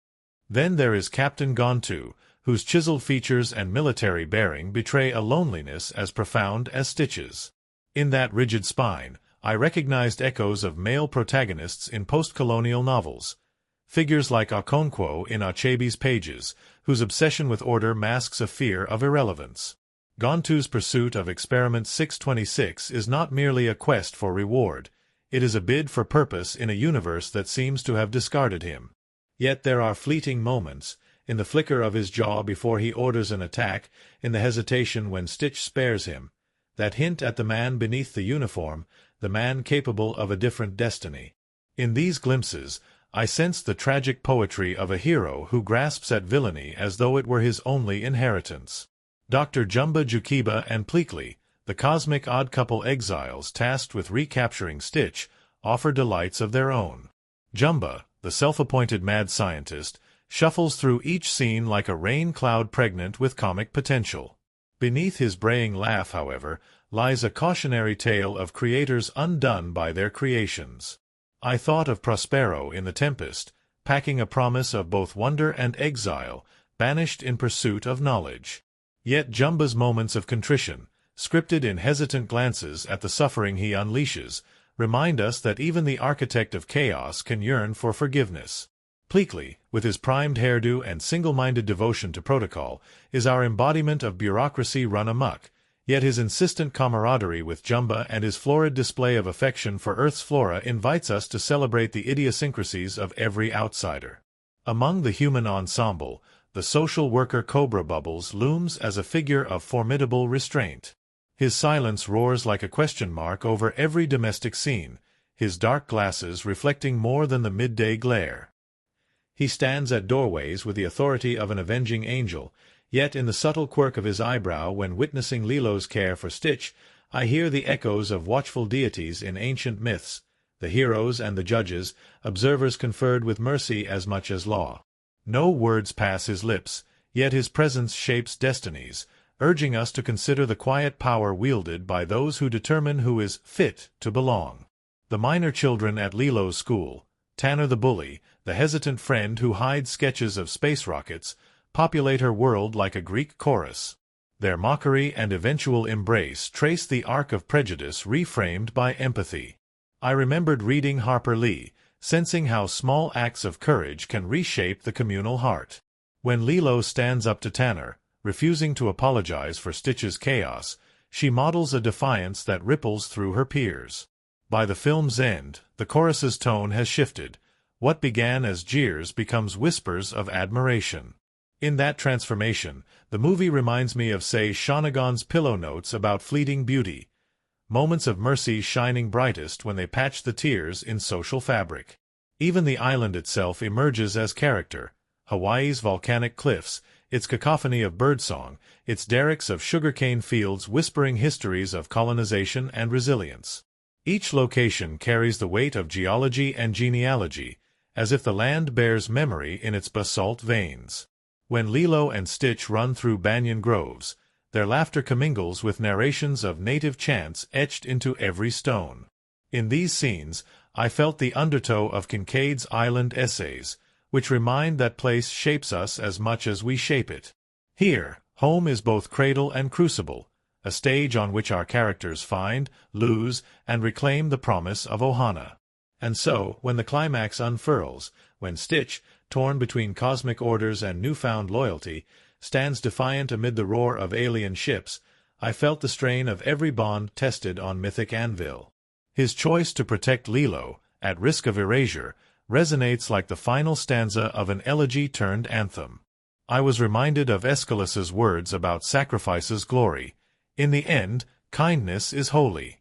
Then there is Captain Gontu, whose chiseled features and military bearing betray a loneliness as profound as Stitch's. In that rigid spine, I recognized echoes of male protagonists in post-colonial novels. Figures like Okonkwo in Achebe's pages, whose obsession with order masks a fear of irrelevance. Gontu's pursuit of Experiment 626 is not merely a quest for reward, it is a bid for purpose in a universe that seems to have discarded him. Yet there are fleeting moments, in the flicker of his jaw before he orders an attack, in the hesitation when Stitch spares him, that hint at the man beneath the uniform, the man capable of a different destiny. In these glimpses, I sense the tragic poetry of a hero who grasps at villainy as though it were his only inheritance. Dr. Jumba Jukeba and Pleakley, the cosmic odd couple exiles tasked with recapturing Stitch, offer delights of their own. Jumba, the self-appointed mad scientist, shuffles through each scene like a rain cloud pregnant with comic potential. Beneath his braying laugh, however, lies a cautionary tale of creators undone by their creations. I thought of Prospero in The Tempest, packing a promise of both wonder and exile, banished in pursuit of knowledge. Yet Jumba's moments of contrition, scripted in hesitant glances at the suffering he unleashes, remind us that even the architect of chaos can yearn for forgiveness. Pleakley, with his primed hairdo and single-minded devotion to protocol, is our embodiment of bureaucracy run amok, yet his insistent camaraderie with Jumba and his florid display of affection for Earth's flora invites us to celebrate the idiosyncrasies of every outsider. Among the human ensemble, the social worker Cobra Bubbles looms as a figure of formidable restraint. His silence roars like a question mark over every domestic scene, his dark glasses reflecting more than the midday glare. He stands at doorways with the authority of an avenging angel, yet in the subtle quirk of his eyebrow when witnessing Lilo's care for Stitch, I hear the echoes of watchful deities in ancient myths, the heroes and the judges, observers conferred with mercy as much as law. No words pass his lips, yet his presence shapes destinies, urging us to consider the quiet power wielded by those who determine who is fit to belong. The minor children at Lilo's school, Tanner the bully, the hesitant friend who hides sketches of space rockets, populate her world like a Greek chorus. Their mockery and eventual embrace trace the arc of prejudice reframed by empathy. I remembered reading Harper Lee, sensing how small acts of courage can reshape the communal heart. When Lilo stands up to Tanner, refusing to apologize for Stitch's chaos, she models a defiance that ripples through her peers. By the film's end, the chorus's tone has shifted. What began as jeers becomes whispers of admiration. In that transformation, the movie reminds me of, say, Shanagan's pillow notes about fleeting beauty, moments of mercy shining brightest when they patch the tears in social fabric. Even the island itself emerges as character. Hawaii's volcanic cliffs, its cacophony of birdsong, its derricks of sugarcane fields whispering histories of colonization and resilience. Each location carries the weight of geology and genealogy, as if the land bears memory in its basalt veins. When Lilo and Stitch run through banyan groves, their laughter commingles with narrations of native chants etched into every stone. In these scenes, I felt the undertow of Kincaid's Island essays, which remind that place shapes us as much as we shape it. Here, home is both cradle and crucible, a stage on which our characters find, lose, and reclaim the promise of ʻohana. And so, when the climax unfurls, when Stitch, torn between cosmic orders and newfound loyalty, stands defiant amid the roar of alien ships, I felt the strain of every bond tested on mythic anvil. His choice to protect Lilo, at risk of erasure, resonates like the final stanza of an elegy-turned-anthem. I was reminded of Aeschylus's words about sacrifice's glory. In the end, kindness is holy.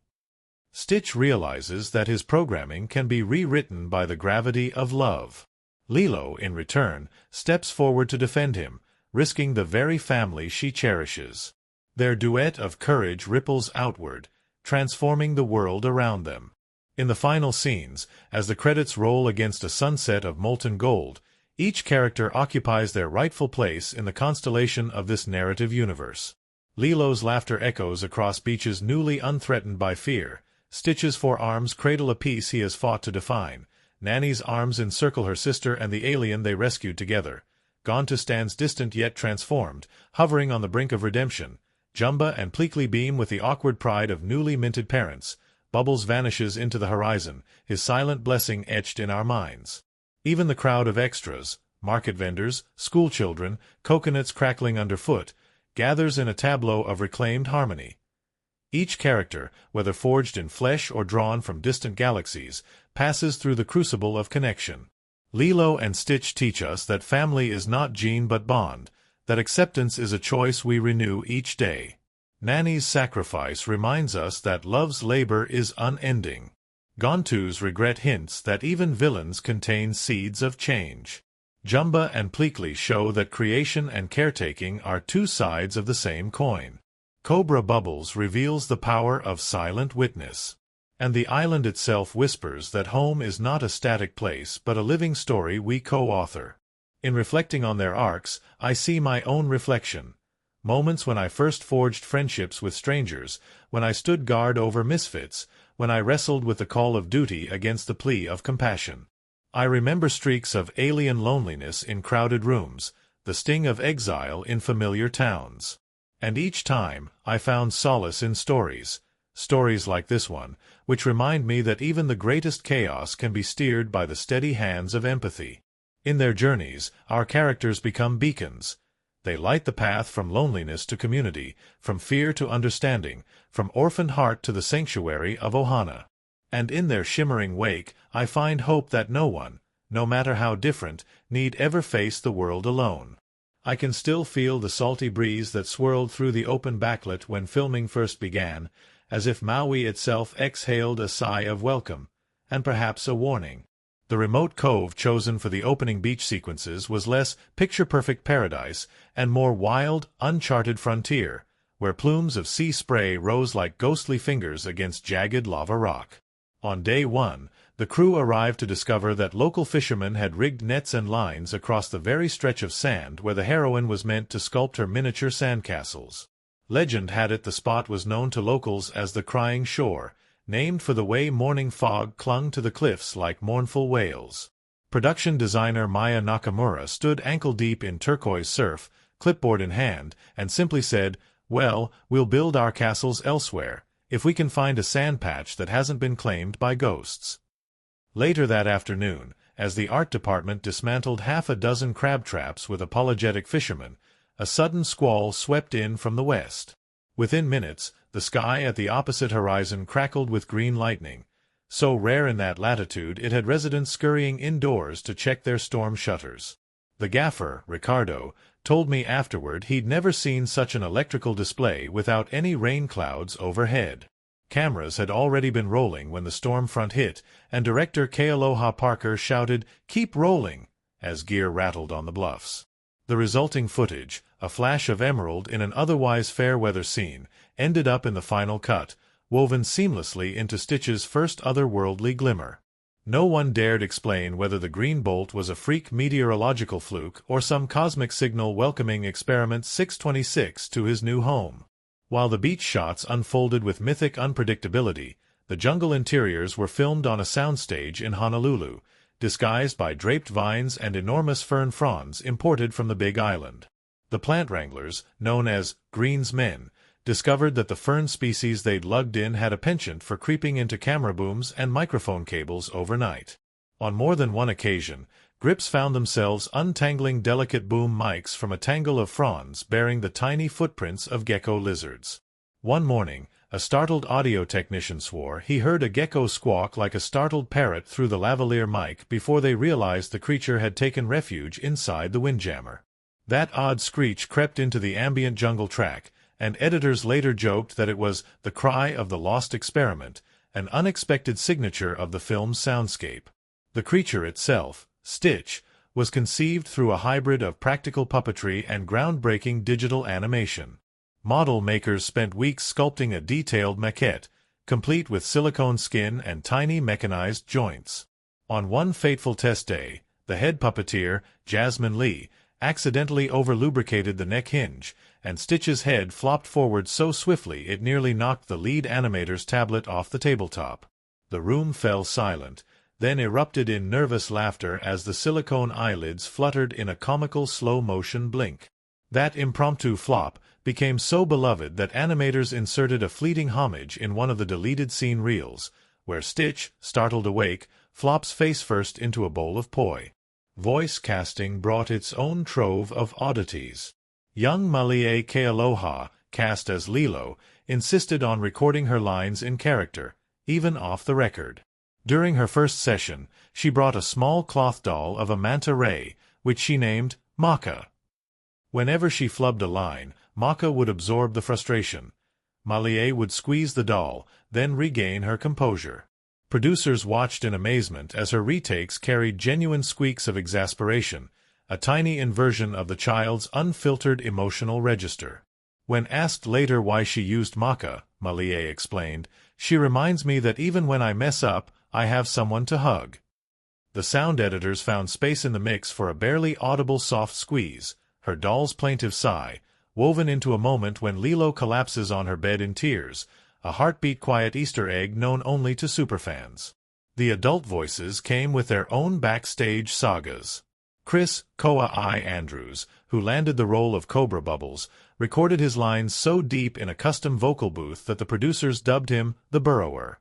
Stitch realizes that his programming can be rewritten by the gravity of love. Lilo, in return, steps forward to defend him, risking the very family she cherishes. Their duet of courage ripples outward, transforming the world around them. In the final scenes, as the credits roll against a sunset of molten gold, each character occupies their rightful place in the constellation of this narrative universe. Lilo's laughter echoes across beaches newly unthreatened by fear. Stitch's forearms cradle a peace he has fought to define. Nanny's arms encircle her sister and the alien they rescued together. Gonta stands distant yet transformed, hovering on the brink of redemption. Jumba and Pleakley beam with the awkward pride of newly minted parents. Bubbles vanishes into the horizon, his silent blessing etched in our minds. Even the crowd of extras, market vendors, schoolchildren, coconuts crackling underfoot, gathers in a tableau of reclaimed harmony. Each character, whether forged in flesh or drawn from distant galaxies, passes through the crucible of connection. Lilo and Stitch teach us that family is not gene but bond, that acceptance is a choice we renew each day. Nanny's sacrifice reminds us that love's labor is unending. Gontu's regret hints that even villains contain seeds of change. Jumba and Pleakley show that creation and caretaking are two sides of the same coin. Cobra Bubbles reveals the power of silent witness. And the island itself whispers that home is not a static place but a living story we co-author. In reflecting on their arcs, I see my own reflection. Moments when I first forged friendships with strangers, when I stood guard over misfits, when I wrestled with the call of duty against the plea of compassion. I remember streaks of alien loneliness in crowded rooms, the sting of exile in familiar towns. And each time, I found solace in stories like this one, which remind me that even the greatest chaos can be steered by the steady hands of empathy. In their journeys, our characters become beacons. They light the path from loneliness to community, from fear to understanding, from orphaned heart to the sanctuary of ʻohana. And in their shimmering wake, I find hope that no one, no matter how different, need ever face the world alone. I can still feel the salty breeze that swirled through the open backlit when filming first began, as if Maui itself exhaled a sigh of welcome, and perhaps a warning. The remote cove chosen for the opening beach sequences was less picture-perfect paradise and more wild, uncharted frontier, where plumes of sea spray rose like ghostly fingers against jagged lava rock. On day 1, the crew arrived to discover that local fishermen had rigged nets and lines across the very stretch of sand where the heroine was meant to sculpt her miniature sandcastles. Legend had it the spot was known to locals as the Crying Shore, named for the way morning fog clung to the cliffs like mournful wails. Production designer Maia Nakamura stood ankle-deep in turquoise surf, clipboard in hand, and simply said, "Well, we'll build our castles elsewhere, if we can find a sand patch that hasn't been claimed by ghosts." Later that afternoon, as the art department dismantled half a dozen crab traps with apologetic fishermen, a sudden squall swept in from the west. Within minutes, the sky at the opposite horizon crackled with green lightning. So rare in that latitude it had residents scurrying indoors to check their storm shutters. The gaffer, Ricardo, told me afterward he'd never seen such an electrical display without any rain clouds overhead. Cameras had already been rolling when the storm front hit, and director Kealoha Parker shouted, "Keep rolling," as gear rattled on the bluffs. The resulting footage, a flash of emerald in an otherwise fair-weather scene, ended up in the final cut, woven seamlessly into Stitch's first otherworldly glimmer. No one dared explain whether the green bolt was a freak meteorological fluke or some cosmic signal welcoming Experiment 626 to his new home. While the beach shots unfolded with mythic unpredictability, the jungle interiors were filmed on a soundstage in Honolulu, disguised by draped vines and enormous fern fronds imported from the Big Island. The plant wranglers, known as Green's Men, discovered that the fern species they'd lugged in had a penchant for creeping into camera booms and microphone cables overnight. On more than one occasion, grips found themselves untangling delicate boom mics from a tangle of fronds bearing the tiny footprints of gecko lizards. One morning, a startled audio technician swore he heard a gecko squawk like a startled parrot through the lavalier mic before they realized the creature had taken refuge inside the windjammer. That odd screech crept into the ambient jungle track, and editors later joked that it was the cry of the lost experiment, an unexpected signature of the film's soundscape. The creature itself, Stitch, was conceived through a hybrid of practical puppetry and groundbreaking digital animation. Model makers spent weeks sculpting a detailed maquette, complete with silicone skin and tiny mechanized joints. On one fateful test day, the head puppeteer, Jasmine Lee, accidentally over-lubricated the neck hinge, and Stitch's head flopped forward so swiftly it nearly knocked the lead animator's tablet off the tabletop. The room fell silent, then erupted in nervous laughter as the silicone eyelids fluttered in a comical slow-motion blink. That impromptu flop became so beloved that animators inserted a fleeting homage in one of the deleted scene reels, where Stitch, startled awake, flops face-first into a bowl of poi. Voice casting brought its own trove of oddities. Young Maia Kealoha, cast as Lilo, insisted on recording her lines in character, even off the record. During her first session, she brought a small cloth doll of a manta ray, which she named Maka. Whenever she flubbed a line, Maka would absorb the frustration. Maia would squeeze the doll, then regain her composure. Producers watched in amazement as her retakes carried genuine squeaks of exasperation, a tiny inversion of the child's unfiltered emotional register. When asked later why she used Maka, Maia explained, "She reminds me that even when I mess up, I have someone to hug." The sound editors found space in the mix for a barely audible soft squeeze, her doll's plaintive sigh, woven into a moment when Lilo collapses on her bed in tears, a heartbeat-quiet Easter egg known only to superfans. The adult voices came with their own backstage sagas. Chris "Koa-I" Andrews, who landed the role of Cobra Bubbles, recorded his lines so deep in a custom vocal booth that the producers dubbed him the Burrower.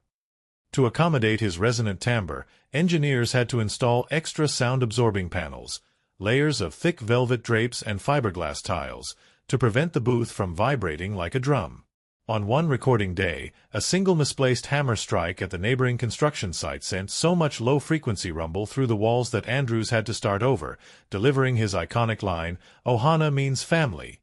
To accommodate his resonant timbre, engineers had to install extra sound-absorbing panels, layers of thick velvet drapes and fiberglass tiles, to prevent the booth from vibrating like a drum. On one recording day, a single misplaced hammer strike at the neighboring construction site sent so much low-frequency rumble through the walls that Andrews had to start over, delivering his iconic line, "Ohana means family,"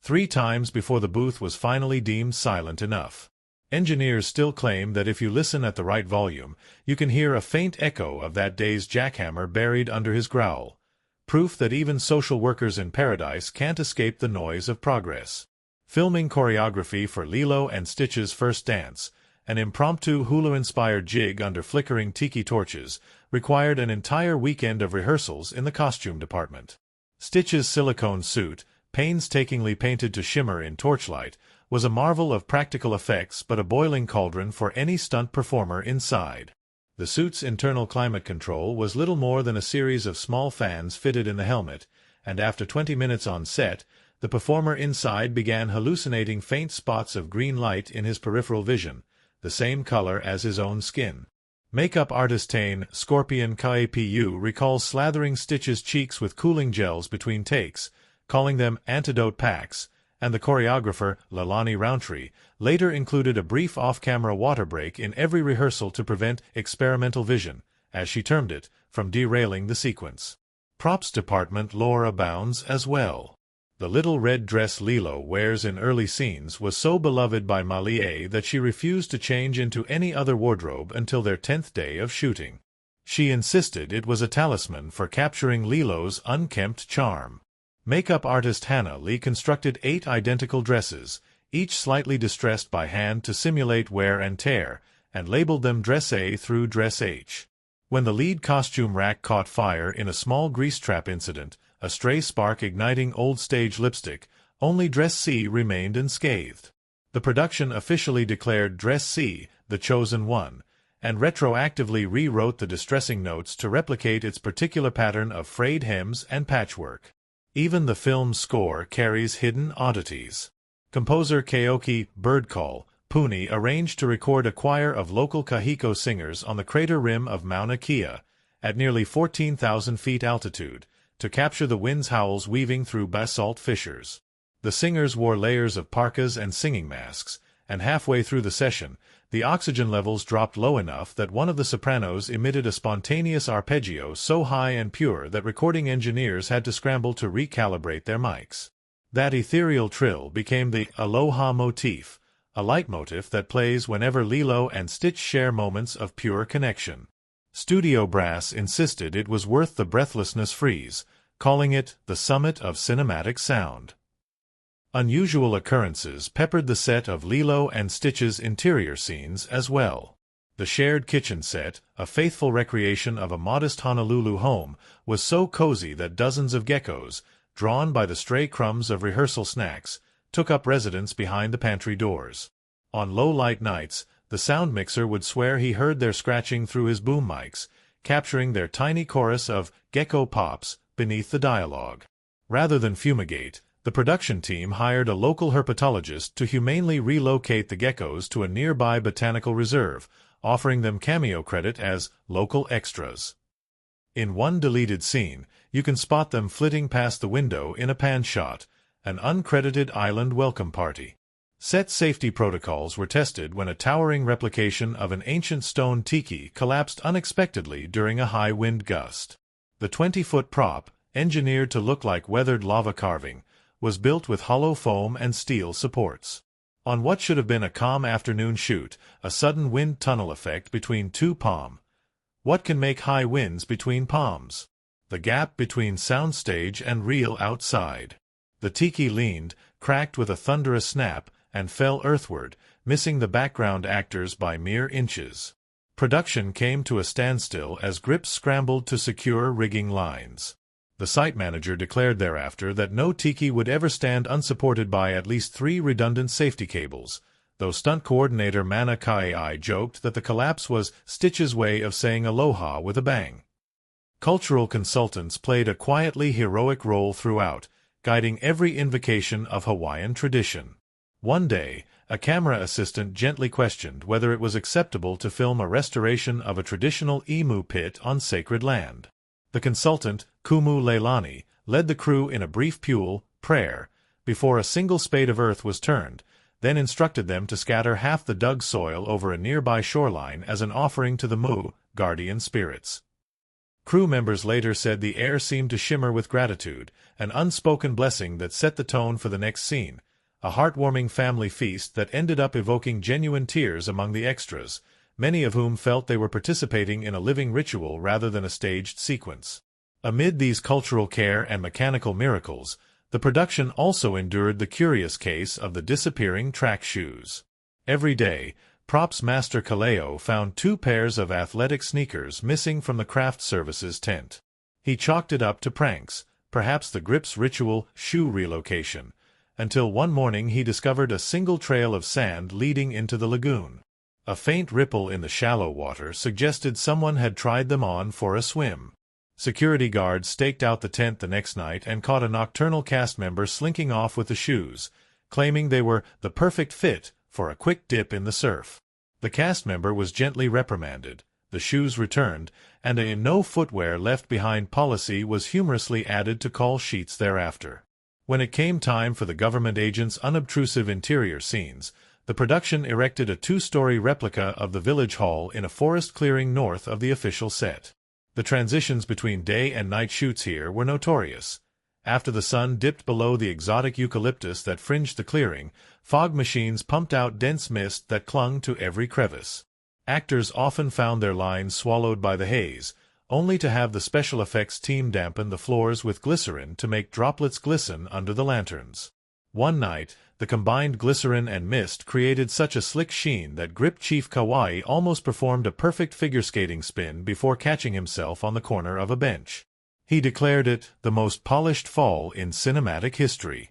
3 times before the booth was finally deemed silent enough. Engineers still claim that if you listen at the right volume, you can hear a faint echo of that day's jackhammer buried under his growl. Proof that even social workers in paradise can't escape the noise of progress. Filming choreography for Lilo and Stitch's first dance, an impromptu hula-inspired jig under flickering tiki torches, required an entire weekend of rehearsals in the costume department. Stitch's silicone suit, painstakingly painted to shimmer in torchlight, was a marvel of practical effects but a boiling cauldron for any stunt performer inside. The suit's internal climate control was little more than a series of small fans fitted in the helmet, and after 20 minutes on set, the performer inside began hallucinating faint spots of green light in his peripheral vision, the same color as his own skin. Makeup artist Tane Scorpion Kapu recalls slathering Stitch's cheeks with cooling gels between takes, calling them antidote packs, and the choreographer, Leilani Rountree, later included a brief off-camera water break in every rehearsal to prevent experimental vision, as she termed it, from derailing the sequence. Props department lore abounds as well. The little red dress Lilo wears in early scenes was so beloved by Maia that she refused to change into any other wardrobe until their 10th day of shooting. She insisted it was a talisman for capturing Lilo's unkempt charm. Makeup artist Hannah Lee constructed 8 identical dresses, each slightly distressed by hand to simulate wear and tear, and labeled them Dress A through Dress H. When the lead costume rack caught fire in a small grease trap incident, a stray spark igniting old stage lipstick, only Dress C remained unscathed. The production officially declared Dress C the chosen one, and retroactively rewrote the distressing notes to replicate its particular pattern of frayed hems and patchwork. Even the film's score carries hidden oddities. Composer Keoki Birdcall Puni arranged to record a choir of local Kahiko singers on the crater rim of Mauna Kea, at nearly 14,000 feet altitude, to capture the wind's howls weaving through basalt fissures. The singers wore layers of parkas and singing masks, and halfway through the session, the oxygen levels dropped low enough that one of the sopranos emitted a spontaneous arpeggio so high and pure that recording engineers had to scramble to recalibrate their mics. That ethereal trill became the Aloha motif, a leitmotif that plays whenever Lilo and Stitch share moments of pure connection. Studio brass insisted it was worth the breathlessness freeze, calling it the summit of cinematic sound. Unusual occurrences peppered the set of Lilo and Stitch's interior scenes as well. The shared kitchen set, a faithful recreation of a modest Honolulu home, was so cozy that dozens of geckos, drawn by the stray crumbs of rehearsal snacks, took up residence behind the pantry doors. On low-light nights, the sound mixer would swear he heard their scratching through his boom mics, capturing their tiny chorus of gecko pops beneath the dialogue. Rather than fumigate, the production team hired a local herpetologist to humanely relocate the geckos to a nearby botanical reserve, offering them cameo credit as local extras. In one deleted scene, you can spot them flitting past the window in a pan shot, an uncredited island welcome party. Set safety protocols were tested when a towering replication of an ancient stone tiki collapsed unexpectedly during a high wind gust. The 20-foot prop, engineered to look like weathered lava carving, was built with hollow foam and steel supports. On what should have been a calm afternoon shoot, a sudden wind tunnel effect between two palm. What can make high winds between palms? The gap between soundstage and real outside. The tiki leaned, cracked with a thunderous snap, and fell earthward, missing the background actors by mere inches. Production came to a standstill as grips scrambled to secure rigging lines. The site manager declared thereafter that no tiki would ever stand unsupported by at least 3 redundant safety cables, though stunt coordinator Mana Kai joked that the collapse was Stitch's way of saying aloha with a bang. Cultural consultants played a quietly heroic role throughout, guiding every invocation of Hawaiian tradition. One day, a camera assistant gently questioned whether it was acceptable to film a restoration of a traditional emu pit on sacred land. The consultant, Kumu Leilani, led the crew in a brief prayer, before a single spade of earth was turned, then instructed them to scatter half the dug soil over a nearby shoreline as an offering to the Mu, guardian spirits. Crew members later said the air seemed to shimmer with gratitude, an unspoken blessing that set the tone for the next scene, a heartwarming family feast that ended up evoking genuine tears among the extras, many of whom felt they were participating in a living ritual rather than a staged sequence. Amid these cultural care and mechanical miracles, The production also endured the curious case of the disappearing track shoes. Every day, props master Kealoha found 2 pairs of athletic sneakers missing from the craft services tent. He chalked it up to pranks, perhaps the grip's ritual shoe relocation, until one morning he discovered a single trail of sand leading into the lagoon. A faint ripple in the shallow water suggested someone had tried them on for a swim. Security guards staked out the tent the next night and caught a nocturnal cast member slinking off with the shoes, claiming they were the perfect fit for a quick dip in the surf. The cast member was gently reprimanded, the shoes returned, and a no footwear left behind policy was humorously added to call sheets thereafter. When it came time for the government agent's unobtrusive interior scenes, the production erected a 2-story replica of the village hall in a forest clearing north of the official set. The transitions between day and night shoots here were notorious. After the sun dipped below the exotic eucalyptus that fringed the clearing, fog machines pumped out dense mist that clung to every crevice. Actors often found their lines swallowed by the haze, only to have the special effects team dampen the floors with glycerin to make droplets glisten under the lanterns. One night, the combined glycerin and mist created such a slick sheen that Grip Chief Kauai almost performed a perfect figure skating spin before catching himself on the corner of a bench. He declared it the most polished fall in cinematic history.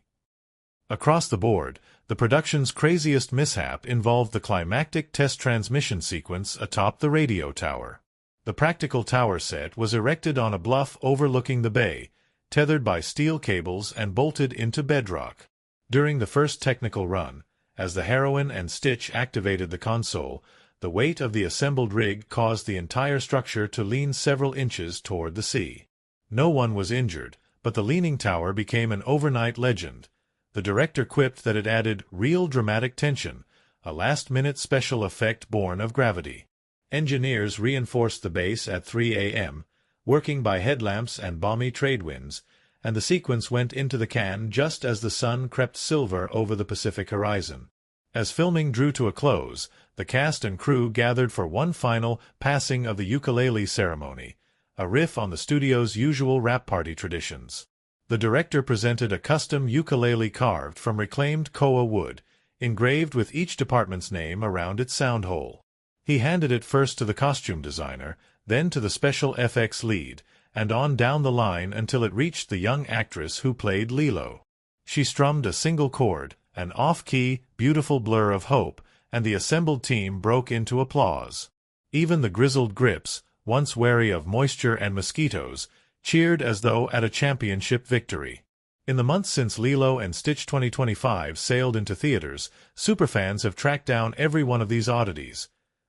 Across the board, the production's craziest mishap involved the climactic test transmission sequence atop the radio tower. The practical tower set was erected on a bluff overlooking the bay, tethered by steel cables and bolted into bedrock. During the first technical run, as the heroine and Stitch activated the console, the weight of the assembled rig caused the entire structure to lean several inches toward the sea. No one was injured, but the leaning tower became an overnight legend. The director quipped that it added real dramatic tension, a last-minute special effect born of gravity. Engineers reinforced the base at 3 a.m., working by headlamps and balmy trade winds, and the sequence went into the can just as the sun crept silver over the Pacific horizon. As filming drew to a close, the cast and crew gathered for one final passing of the ukulele ceremony, a riff on the studio's usual wrap party traditions. The director presented a custom ukulele carved from reclaimed koa wood, engraved with each department's name around its sound hole. He handed it first to the costume designer, then to the special FX lead, and on down the line until it reached the young actress who played Lilo. She strummed a single chord, an off-key, beautiful blur of hope, and the assembled team broke into applause. Even the grizzled Grips, once wary of moisture and mosquitoes, cheered as though at a championship victory. In the months since Lilo and Stitch 2025 sailed into theaters, superfans have tracked down every one of these oddities.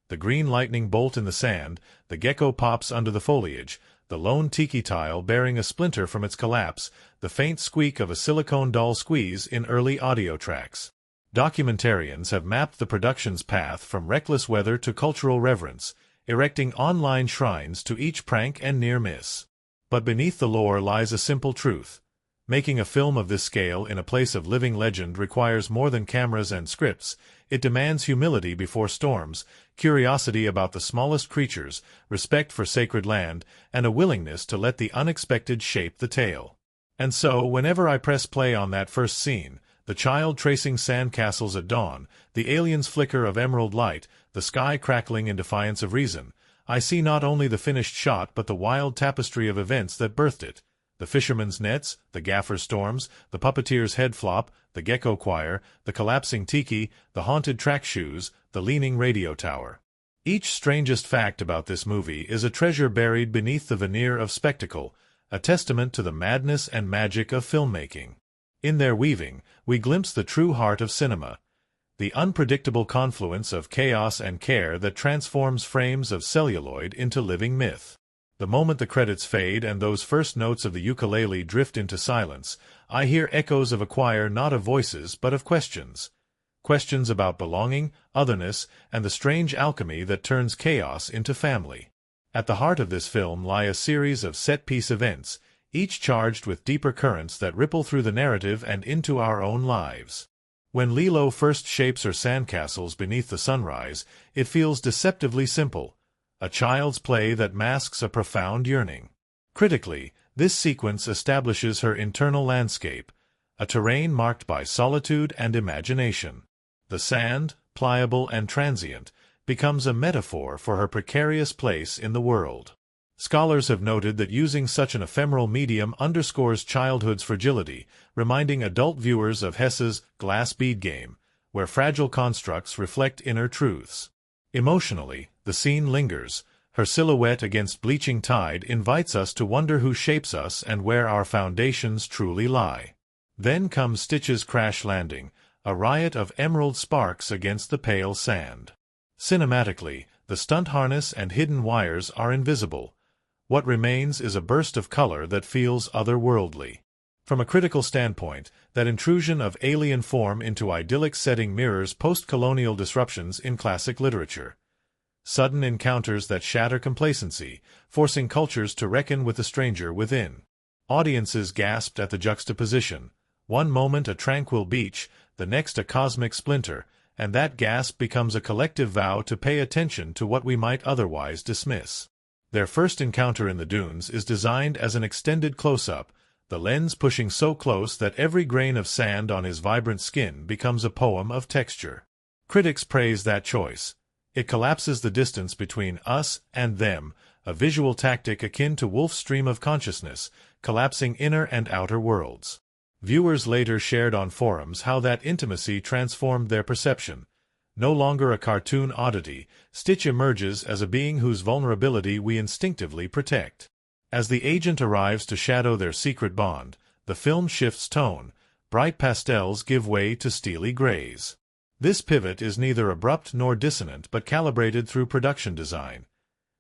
The green lightning bolt in the sand, the gecko pops under the foliage, the lone tiki tile bearing a splinter from its collapse, the faint squeak of a silicone doll squeeze in early audio tracks. Documentarians have mapped the production's path from reckless weather to cultural reverence, erecting online shrines to each prank and near miss. But beneath the lore lies a simple truth. Making a film of this scale in a place of living legend requires more than cameras and scripts. It demands humility before storms, curiosity about the smallest creatures, respect for sacred land, and a willingness to let the unexpected shape the tale. And so, whenever I press play on that first scene, the child tracing sandcastles at dawn, the alien's flicker of emerald light, the sky crackling in defiance of reason, I see not only the finished shot but the wild tapestry of events that birthed it. The fisherman's nets, the gaffer's storms, the puppeteer's head flop, the gecko choir, the collapsing tiki, the haunted track shoes, the leaning radio tower. Each strangest fact about this movie is a treasure buried beneath the veneer of spectacle, a testament to the madness and magic of filmmaking. In their weaving, we glimpse the true heart of cinema, the unpredictable confluence of chaos and care that transforms frames of celluloid into living myth. The moment the credits fade and those first notes of the ukulele drift into silence, I hear echoes of a choir not of voices but of questions. Questions about belonging, otherness, and the strange alchemy that turns chaos into family. At the heart of this film lie a series of set-piece events, each charged with deeper currents that ripple through the narrative and into our own lives. When Lilo first shapes her sandcastles beneath the sunrise, it feels deceptively simple. A child's play that masks a profound yearning. Critically, this sequence establishes her internal landscape, a terrain marked by solitude and imagination. The sand, pliable and transient, becomes a metaphor for her precarious place in the world. Scholars have noted that using such an ephemeral medium underscores childhood's fragility, reminding adult viewers of Hesse's glass bead game, where fragile constructs reflect inner truths. Emotionally, the scene lingers. Her silhouette against bleaching tide invites us to wonder who shapes us and where our foundations truly lie. Then comes Stitch's crash landing, a riot of emerald sparks against the pale sand. Cinematically, the stunt harness and hidden wires are invisible. What remains is a burst of color that feels otherworldly. From a critical standpoint, that intrusion of alien form into idyllic setting mirrors post-colonial disruptions in classic literature. Sudden encounters that shatter complacency, forcing cultures to reckon with the stranger within. Audiences gasped at the juxtaposition. One moment a tranquil beach, the next a cosmic splinter, and that gasp becomes a collective vow to pay attention to what we might otherwise dismiss. Their first encounter in the dunes is designed as an extended close-up, the lens pushing so close that every grain of sand on his vibrant skin becomes a poem of texture. Critics praise that choice. It collapses the distance between us and them, a visual tactic akin to Woolf's stream of consciousness, collapsing inner and outer worlds. Viewers later shared on forums how that intimacy transformed their perception. No longer a cartoon oddity, Stitch emerges as a being whose vulnerability we instinctively protect. As the agent arrives to shadow their secret bond, the film shifts tone. Bright pastels give way to steely grays. This pivot is neither abrupt nor dissonant but calibrated through production design.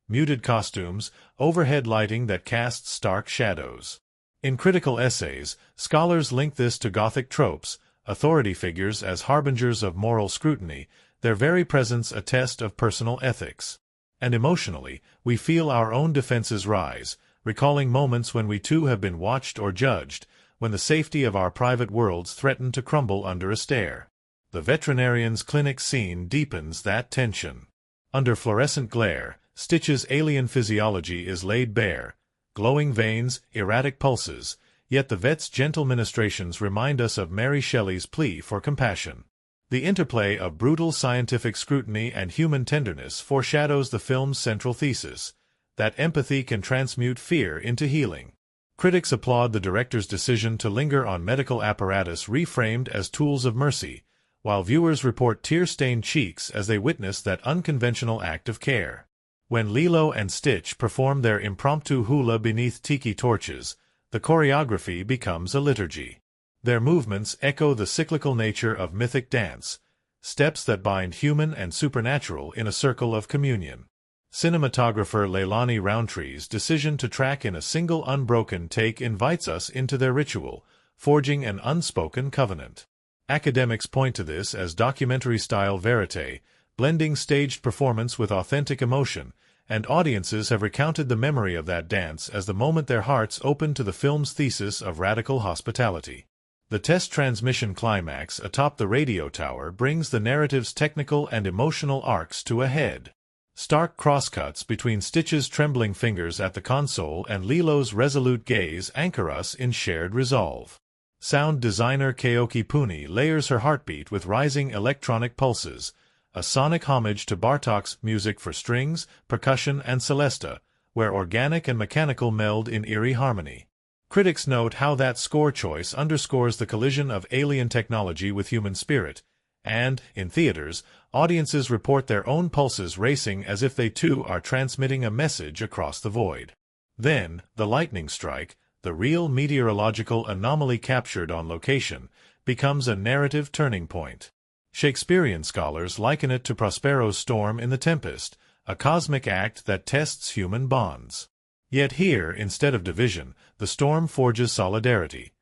Muted costumes, overhead lighting that casts stark shadows. In critical essays, scholars link this to Gothic tropes, authority figures as harbingers of moral scrutiny, their very presence a test of personal ethics. And emotionally, we feel our own defenses rise, recalling moments when we too have been watched or judged, when the safety of our private worlds threatened to crumble under a stare. The veterinarian's clinic scene deepens that tension. Under fluorescent glare, Stitch's alien physiology is laid bare. Glowing veins, erratic pulses, yet the vet's gentle ministrations remind us of Mary Shelley's plea for compassion. The interplay of brutal scientific scrutiny and human tenderness foreshadows the film's central thesis, that empathy can transmute fear into healing. Critics applaud the director's decision to linger on medical apparatus reframed as tools of mercy, while viewers report tear-stained cheeks as they witness that unconventional act of care. When Lilo and Stitch perform their impromptu hula beneath tiki torches, the choreography becomes a liturgy. Their movements echo the cyclical nature of mythic dance, steps that bind human and supernatural in a circle of communion. Cinematographer Leilani Roundtree's decision to track in a single unbroken take invites us into their ritual, forging an unspoken covenant. Academics point to this as documentary-style verite, blending staged performance with authentic emotion, and audiences have recounted the memory of that dance as the moment their hearts opened to the film's thesis of radical hospitality. The test transmission climax atop the radio tower brings the narrative's technical and emotional arcs to a head. Stark crosscuts between Stitch's trembling fingers at the console and Lilo's resolute gaze anchor us in shared resolve. Sound designer Keoki Puni layers her heartbeat with rising electronic pulses, a sonic homage to Bartók's music for strings, percussion, and celesta, where organic and mechanical meld in eerie harmony. Critics note how that score choice underscores the collision of alien technology with human spirit, and, in theaters, audiences report their own pulses racing as if they too are transmitting a message across the void. Then, the lightning strike, the real meteorological anomaly captured on location, becomes a narrative turning point. Shakespearean scholars liken it to Prospero's storm in The Tempest, a cosmic act that tests human bonds. Yet here, instead of division, the storm forges solidarity.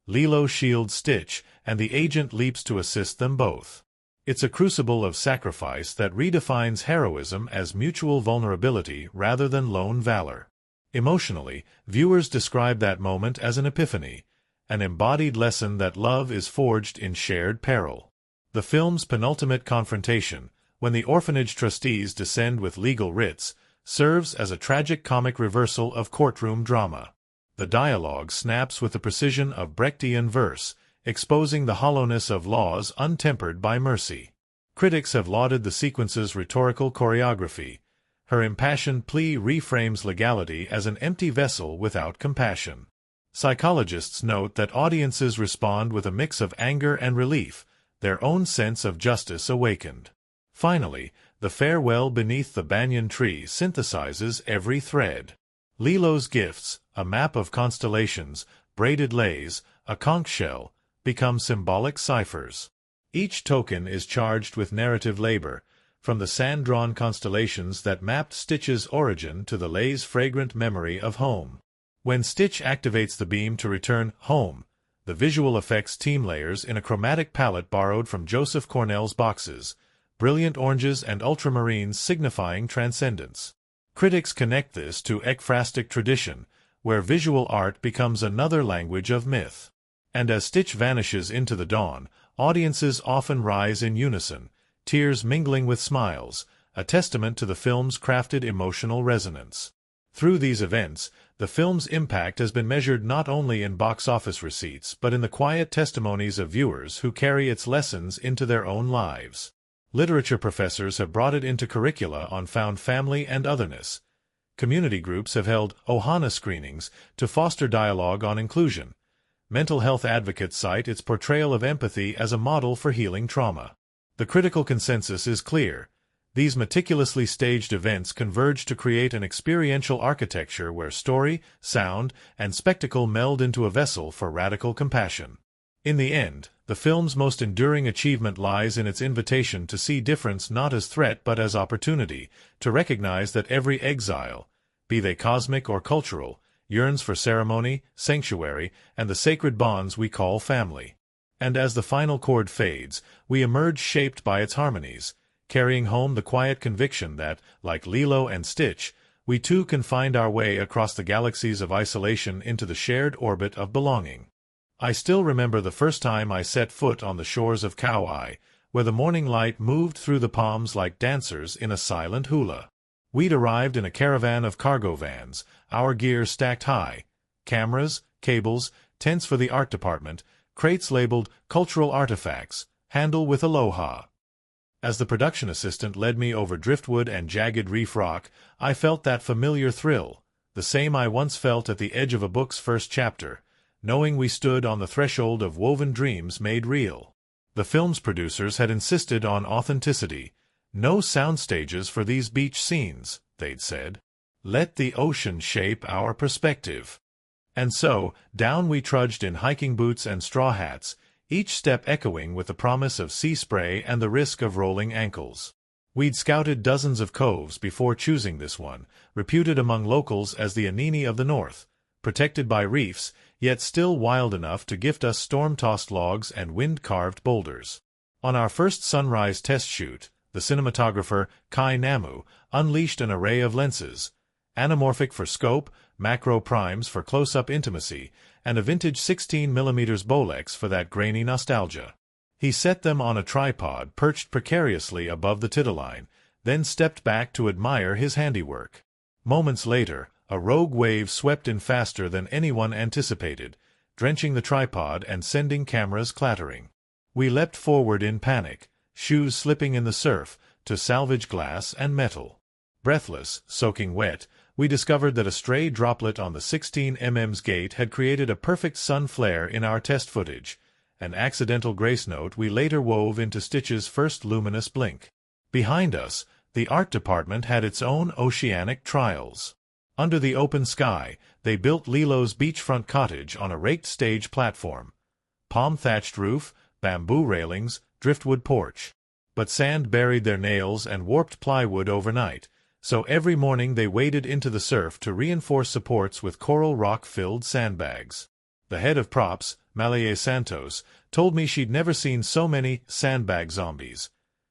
Lilo shields Stitch, and the agent leaps to assist them both. It's a crucible of sacrifice that redefines heroism as mutual vulnerability rather than lone valor. Emotionally, viewers describe that moment as an epiphany, an embodied lesson that love is forged in shared peril. The film's penultimate confrontation, when the orphanage trustees descend with legal writs, serves as a tragic comic reversal of courtroom drama. The dialogue snaps with the precision of Brechtian verse, exposing the hollowness of laws untempered by mercy. Critics have lauded the sequence's rhetorical choreography. Her impassioned plea reframes legality as an empty vessel without compassion. Psychologists note that audiences respond with a mix of anger and relief, their own sense of justice awakened. Finally, the farewell beneath the banyan tree synthesizes every thread. Lilo's gifts, a map of constellations, braided leis, a conch shell, become symbolic ciphers. Each token is charged with narrative labor, from the sand-drawn constellations that mapped Stitch's origin to the lei's fragrant memory of home. When Stitch activates the beam to return home, the visual effects team layers in a chromatic palette borrowed from Joseph Cornell's boxes, brilliant oranges and ultramarines signifying transcendence. Critics connect this to ekphrastic tradition, where visual art becomes another language of myth. And as Stitch vanishes into the dawn, audiences often rise in unison, tears mingling with smiles, a testament to the film's crafted emotional resonance. Through these events, the film's impact has been measured not only in box office receipts but in the quiet testimonies of viewers who carry its lessons into their own lives. Literature professors have brought it into curricula on found family and otherness. Community groups have held ʻohana screenings to foster dialogue on inclusion. Mental health advocates cite its portrayal of empathy as a model for healing trauma. The critical consensus is clear. These meticulously staged events converge to create an experiential architecture where story, sound, and spectacle meld into a vessel for radical compassion. In the end, the film's most enduring achievement lies in its invitation to see difference not as threat but as opportunity, to recognize that every exile, be they cosmic or cultural, yearns for ceremony, sanctuary, and the sacred bonds we call family. And as the final chord fades, we emerge shaped by its harmonies, carrying home the quiet conviction that, like Lilo and Stitch, we too can find our way across the galaxies of isolation into the shared orbit of belonging. I still remember the first time I set foot on the shores of Kauai, where the morning light moved through the palms like dancers in a silent hula. We'd arrived in a caravan of cargo vans, our gear stacked high, cameras, cables, tents for the art department, crates labeled cultural artifacts, handle with aloha. As the production assistant led me over driftwood and jagged reef rock, I felt that familiar thrill, the same I once felt at the edge of a book's first chapter, knowing we stood on the threshold of woven dreams made real. The film's producers had insisted on authenticity. No sound stages for these beach scenes, they'd said. Let the ocean shape our perspective. And so, down we trudged in hiking boots and straw hats, each step echoing with the promise of sea spray and the risk of rolling ankles. We'd scouted dozens of coves before choosing this one, reputed among locals as the Anini of the North, protected by reefs, yet still wild enough to gift us storm-tossed logs and wind-carved boulders. On our first sunrise test shoot, the cinematographer, Kai Namu, unleashed an array of lenses, anamorphic for scope, macro primes for close-up intimacy, and a vintage 16mm Bolex for that grainy nostalgia. He set them on a tripod perched precariously above the titleline, then stepped back to admire his handiwork. Moments later, a rogue wave swept in faster than anyone anticipated, drenching the tripod and sending cameras clattering. We leapt forward in panic, shoes slipping in the surf, to salvage glass and metal. Breathless, soaking wet, we discovered that a stray droplet on the 16mm's gate had created a perfect sun flare in our test footage, an accidental grace note we later wove into Stitch's first luminous blink. Behind us, the art department had its own oceanic trials. Under the open sky, they built Lilo's beachfront cottage on a raked stage platform. Palm-thatched roof, bamboo railings, driftwood porch. But sand buried their nails and warped plywood overnight, so every morning they waded into the surf to reinforce supports with coral rock-filled sandbags. The head of props, Maia Santos, told me she'd never seen so many sandbag zombies.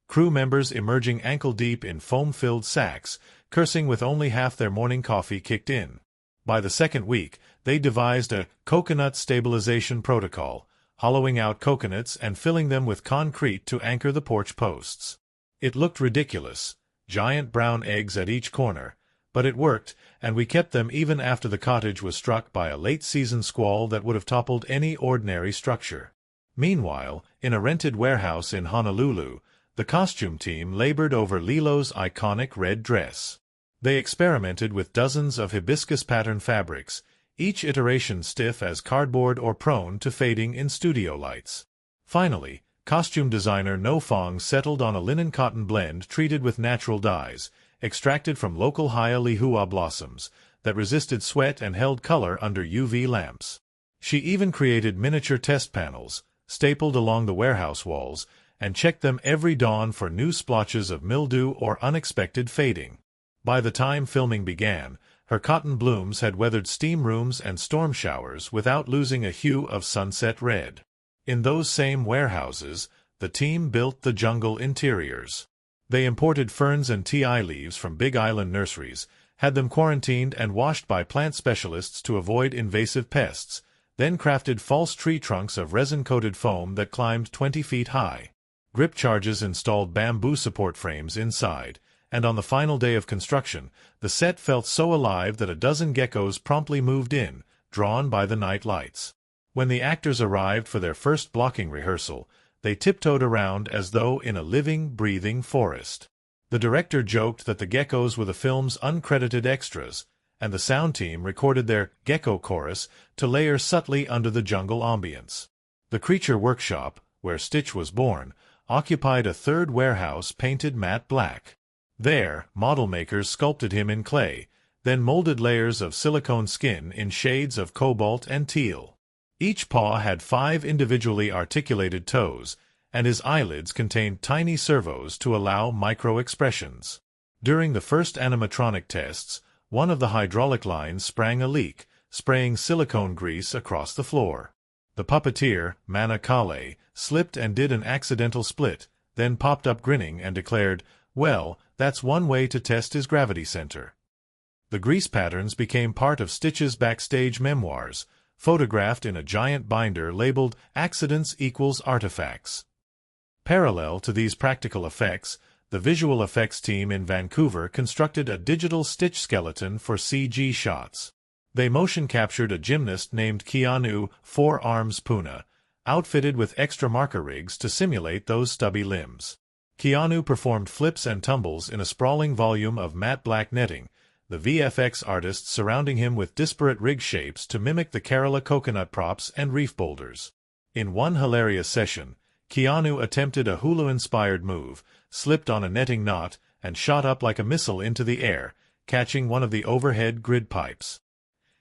Crew members emerging ankle-deep in foam-filled sacks, cursing with only half their morning coffee kicked in. By the second week, they devised a coconut stabilization protocol, hollowing out coconuts and filling them with concrete to anchor the porch posts. It looked ridiculous, giant brown eggs at each corner, but it worked, and we kept them even after the cottage was struck by a late-season squall that would have toppled any ordinary structure. Meanwhile, in a rented warehouse in Honolulu, the costume team labored over Lilo's iconic red dress. They experimented with dozens of hibiscus-pattern fabrics, each iteration stiff as cardboard or prone to fading in studio lights. Finally, costume designer No Fong settled on a linen-cotton blend treated with natural dyes, extracted from local Hialeahua blossoms, that resisted sweat and held color under UV lamps. She even created miniature test panels, stapled along the warehouse walls, and checked them every dawn for new splotches of mildew or unexpected fading. By the time filming began, her cotton blooms had weathered steam rooms and storm showers without losing a hue of sunset red. In those same warehouses, the team built the jungle interiors. They imported ferns and tea leaves from Big Island nurseries, had them quarantined and washed by plant specialists to avoid invasive pests, then crafted false tree trunks of resin-coated foam that climbed 20 feet high. Grip charges installed bamboo support frames inside, and on the final day of construction, the set felt so alive that a dozen geckos promptly moved in, drawn by the night lights. When the actors arrived for their first blocking rehearsal, they tiptoed around as though in a living, breathing forest. The director joked that the geckos were the film's uncredited extras, and the sound team recorded their gecko chorus to layer subtly under the jungle ambience. The creature workshop, where Stitch was born, occupied a third warehouse painted matte black. There, model makers sculpted him in clay, then molded layers of silicone skin in shades of cobalt and teal. Each paw had 5 individually articulated toes, and his eyelids contained tiny servos to allow micro-expressions. During the first animatronic tests, one of the hydraulic lines sprang a leak, spraying silicone grease across the floor. The puppeteer, Mana Kale, slipped and did an accidental split, then popped up grinning and declared, "Well, that's one way to test his gravity center." The grease patterns became part of Stitch's backstage memoirs, photographed in a giant binder labeled Accidents Equals Artifacts. Parallel to these practical effects, the visual effects team in Vancouver constructed a digital Stitch skeleton for CG shots. They motion captured a gymnast named Keanu 4 Arms Puna, outfitted with extra marker rigs to simulate those stubby limbs. Keanu performed flips and tumbles in a sprawling volume of matte black netting, the VFX artists surrounding him with disparate rig shapes to mimic the Kerala coconut props and reef boulders. In one hilarious session, Keanu attempted a hula-inspired move, slipped on a netting knot, and shot up like a missile into the air, catching one of the overhead grid pipes.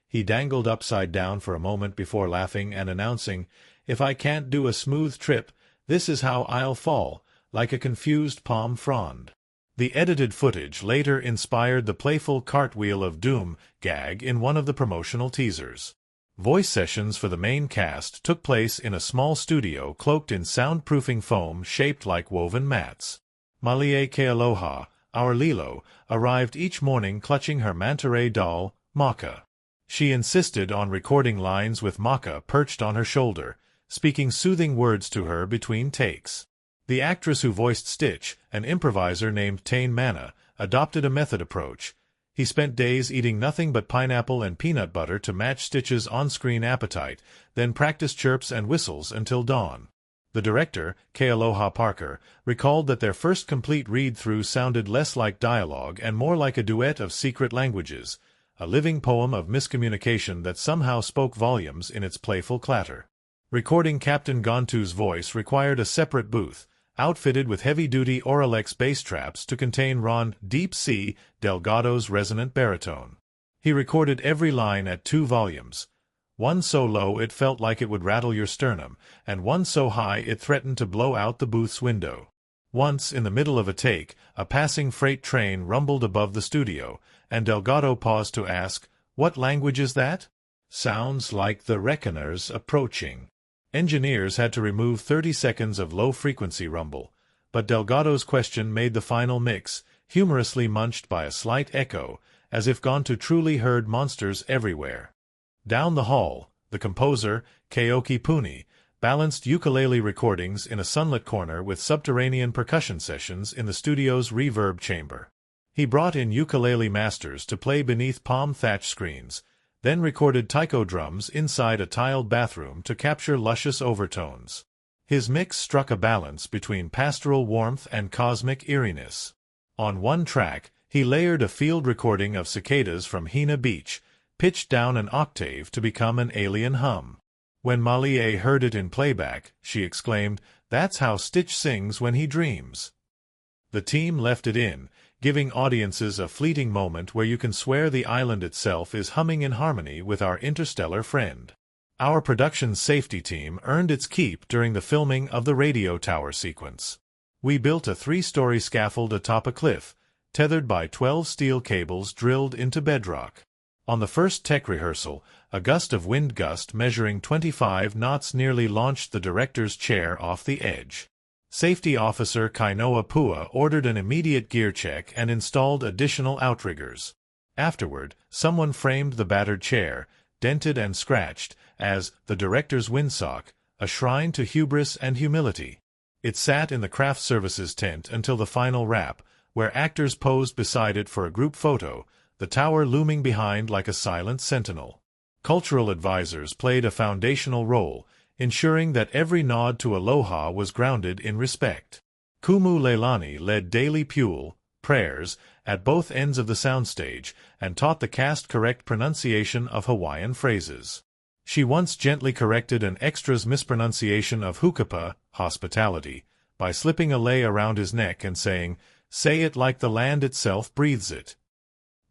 He dangled upside down for a moment before laughing and announcing, "If I can't do a smooth trip, this is how I'll fall, like a confused palm frond." The edited footage later inspired the playful Cartwheel of Doom gag in one of the promotional teasers. Voice sessions for the main cast took place in a small studio cloaked in soundproofing foam shaped like woven mats. Malia Kealoha, our Lilo, arrived each morning clutching her manta ray doll, Maka. She insisted on recording lines with Maka perched on her shoulder, speaking soothing words to her between takes. The actress who voiced Stitch, an improviser named Tane Mana, adopted a method approach. He spent days eating nothing but pineapple and peanut butter to match Stitch's on-screen appetite, then practiced chirps and whistles until dawn. The director, Kealoha Parker, recalled that their first complete read-through sounded less like dialogue and more like a duet of secret languages, a living poem of miscommunication that somehow spoke volumes in its playful clatter. Recording Captain Gontu's voice required a separate booth, outfitted with heavy-duty Auralex bass traps to contain Ron Deep Sea Delgado's resonant baritone. He recorded every line at 2 volumes, one so low it felt like it would rattle your sternum, and one so high it threatened to blow out the booth's window. Once, in the middle of a take, a passing freight train rumbled above the studio, and Delgado paused to ask, "What language is that?" "Sounds like the Reckoners approaching." Engineers had to remove 30 seconds of low-frequency rumble, but Delgado's question made the final mix, humorously munched by a slight echo, as if Gontu truly heard monsters everywhere. Down the hall, the composer, Keoki Puni, balanced ukulele recordings in a sunlit corner with subterranean percussion sessions in the studio's reverb chamber. He brought in ukulele masters to play beneath palm thatch screens, then recorded taiko drums inside a tiled bathroom to capture luscious overtones. His mix struck a balance between pastoral warmth and cosmic eeriness. On one track, he layered a field recording of cicadas from Hina Beach, pitched down an octave to become an alien hum. When Maia heard it in playback, she exclaimed, "That's how Stitch sings when he dreams." The team left it in, giving audiences a fleeting moment where you can swear the island itself is humming in harmony with our interstellar friend. Our production safety team earned its keep during the filming of the radio tower sequence. We built a 3-story scaffold atop a cliff, tethered by 12 steel cables drilled into bedrock. On the first tech rehearsal, a gust of wind measuring 25 knots nearly launched the director's chair off the edge. Safety officer Kainoa Pua ordered an immediate gear check and installed additional outriggers. Afterward, someone framed the battered chair, dented and scratched, as the director's windsock, a shrine to hubris and humility. It sat in the craft services tent until the final wrap, where actors posed beside it for a group photo, the tower looming behind like a silent sentinel. Cultural advisors played a foundational role, ensuring that every nod to aloha was grounded in respect. Kumu Leilani led daily pule, prayers, at both ends of the soundstage, and taught the cast correct pronunciation of Hawaiian phrases. She once gently corrected an extra's mispronunciation of hukapa, hospitality, by slipping a lei around his neck and saying, "Say it like the land itself breathes it."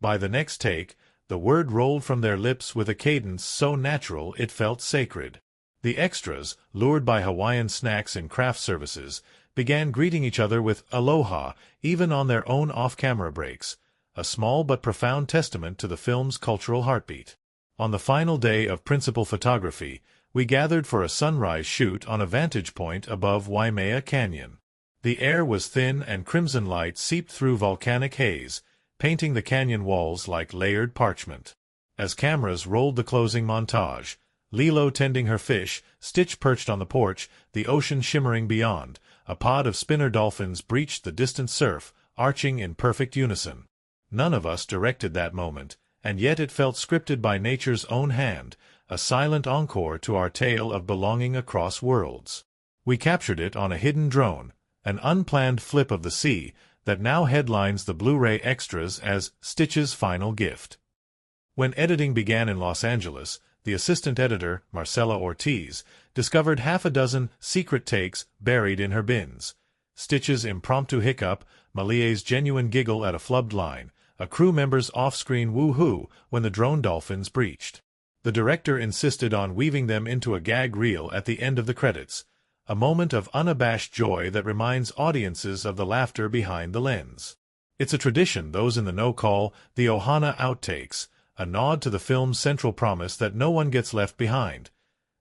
By the next take, the word rolled from their lips with a cadence so natural it felt sacred. The extras, lured by Hawaiian snacks and craft services, began greeting each other with aloha, even on their own off-camera breaks, a small but profound testament to the film's cultural heartbeat. On the final day of principal photography, we gathered for a sunrise shoot on a vantage point above Waimea Canyon. The air was thin and crimson light seeped through volcanic haze, painting the canyon walls like layered parchment. As cameras rolled the closing montage, Lilo tending her fish, Stitch perched on the porch, the ocean shimmering beyond, a pod of spinner dolphins breached the distant surf, arching in perfect unison. None of us directed that moment, and yet it felt scripted by nature's own hand, a silent encore to our tale of belonging across worlds. We captured it on a hidden drone, an unplanned flip of the sea, that now headlines the Blu-ray extras as Stitch's final gift. When editing began in Los Angeles, the assistant editor, Marcela Ortiz, discovered half a dozen secret takes buried in her bins. Stitch's impromptu hiccup, Malia's genuine giggle at a flubbed line, a crew member's off-screen woo-hoo when the drone dolphins breached. The director insisted on weaving them into a gag reel at the end of the credits, a moment of unabashed joy that reminds audiences of the laughter behind the lens. It's a tradition those in the know call the ʻohana outtakes, a nod to the film's central promise that no one gets left behind,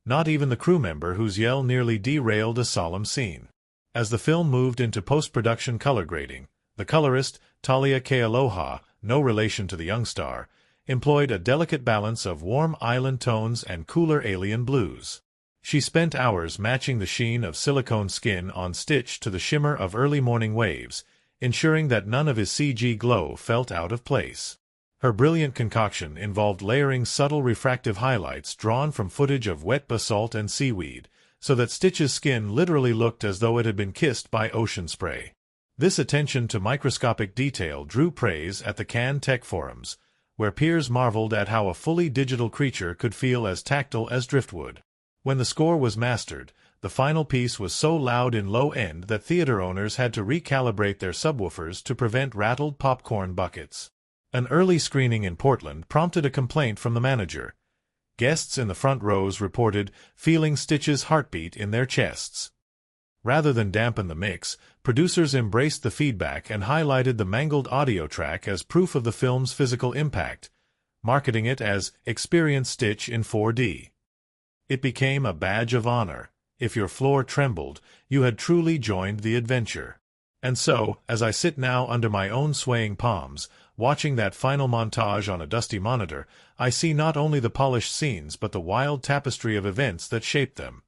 not even the crew member whose yell nearly derailed a solemn scene. As the film moved into post-production color grading, the colorist, Talia Kealoha, no relation to the young star, employed a delicate balance of warm island tones and cooler alien blues. She spent hours matching the sheen of silicone skin on Stitch to the shimmer of early morning waves, ensuring that none of his CG glow felt out of place. Her brilliant concoction involved layering subtle refractive highlights drawn from footage of wet basalt and seaweed, so that Stitch's skin literally looked as though it had been kissed by ocean spray. This attention to microscopic detail drew praise at the Cannes Tech Forums, where peers marveled at how a fully digital creature could feel as tactile as driftwood. When the score was mastered, the final piece was so loud in low end that theater owners had to recalibrate their subwoofers to prevent rattled popcorn buckets. An early screening in Portland prompted a complaint from the manager. Guests in the front rows reported feeling Stitch's heartbeat in their chests. Rather than dampen the mix, producers embraced the feedback and highlighted the mangled audio track as proof of the film's physical impact, marketing it as Experience Stitch in 4D. It became a badge of honor. If your floor trembled, you had truly joined the adventure. And so, as I sit now under my own swaying palms, watching that final montage on a dusty monitor, I see not only the polished scenes but the wild tapestry of events that shaped them.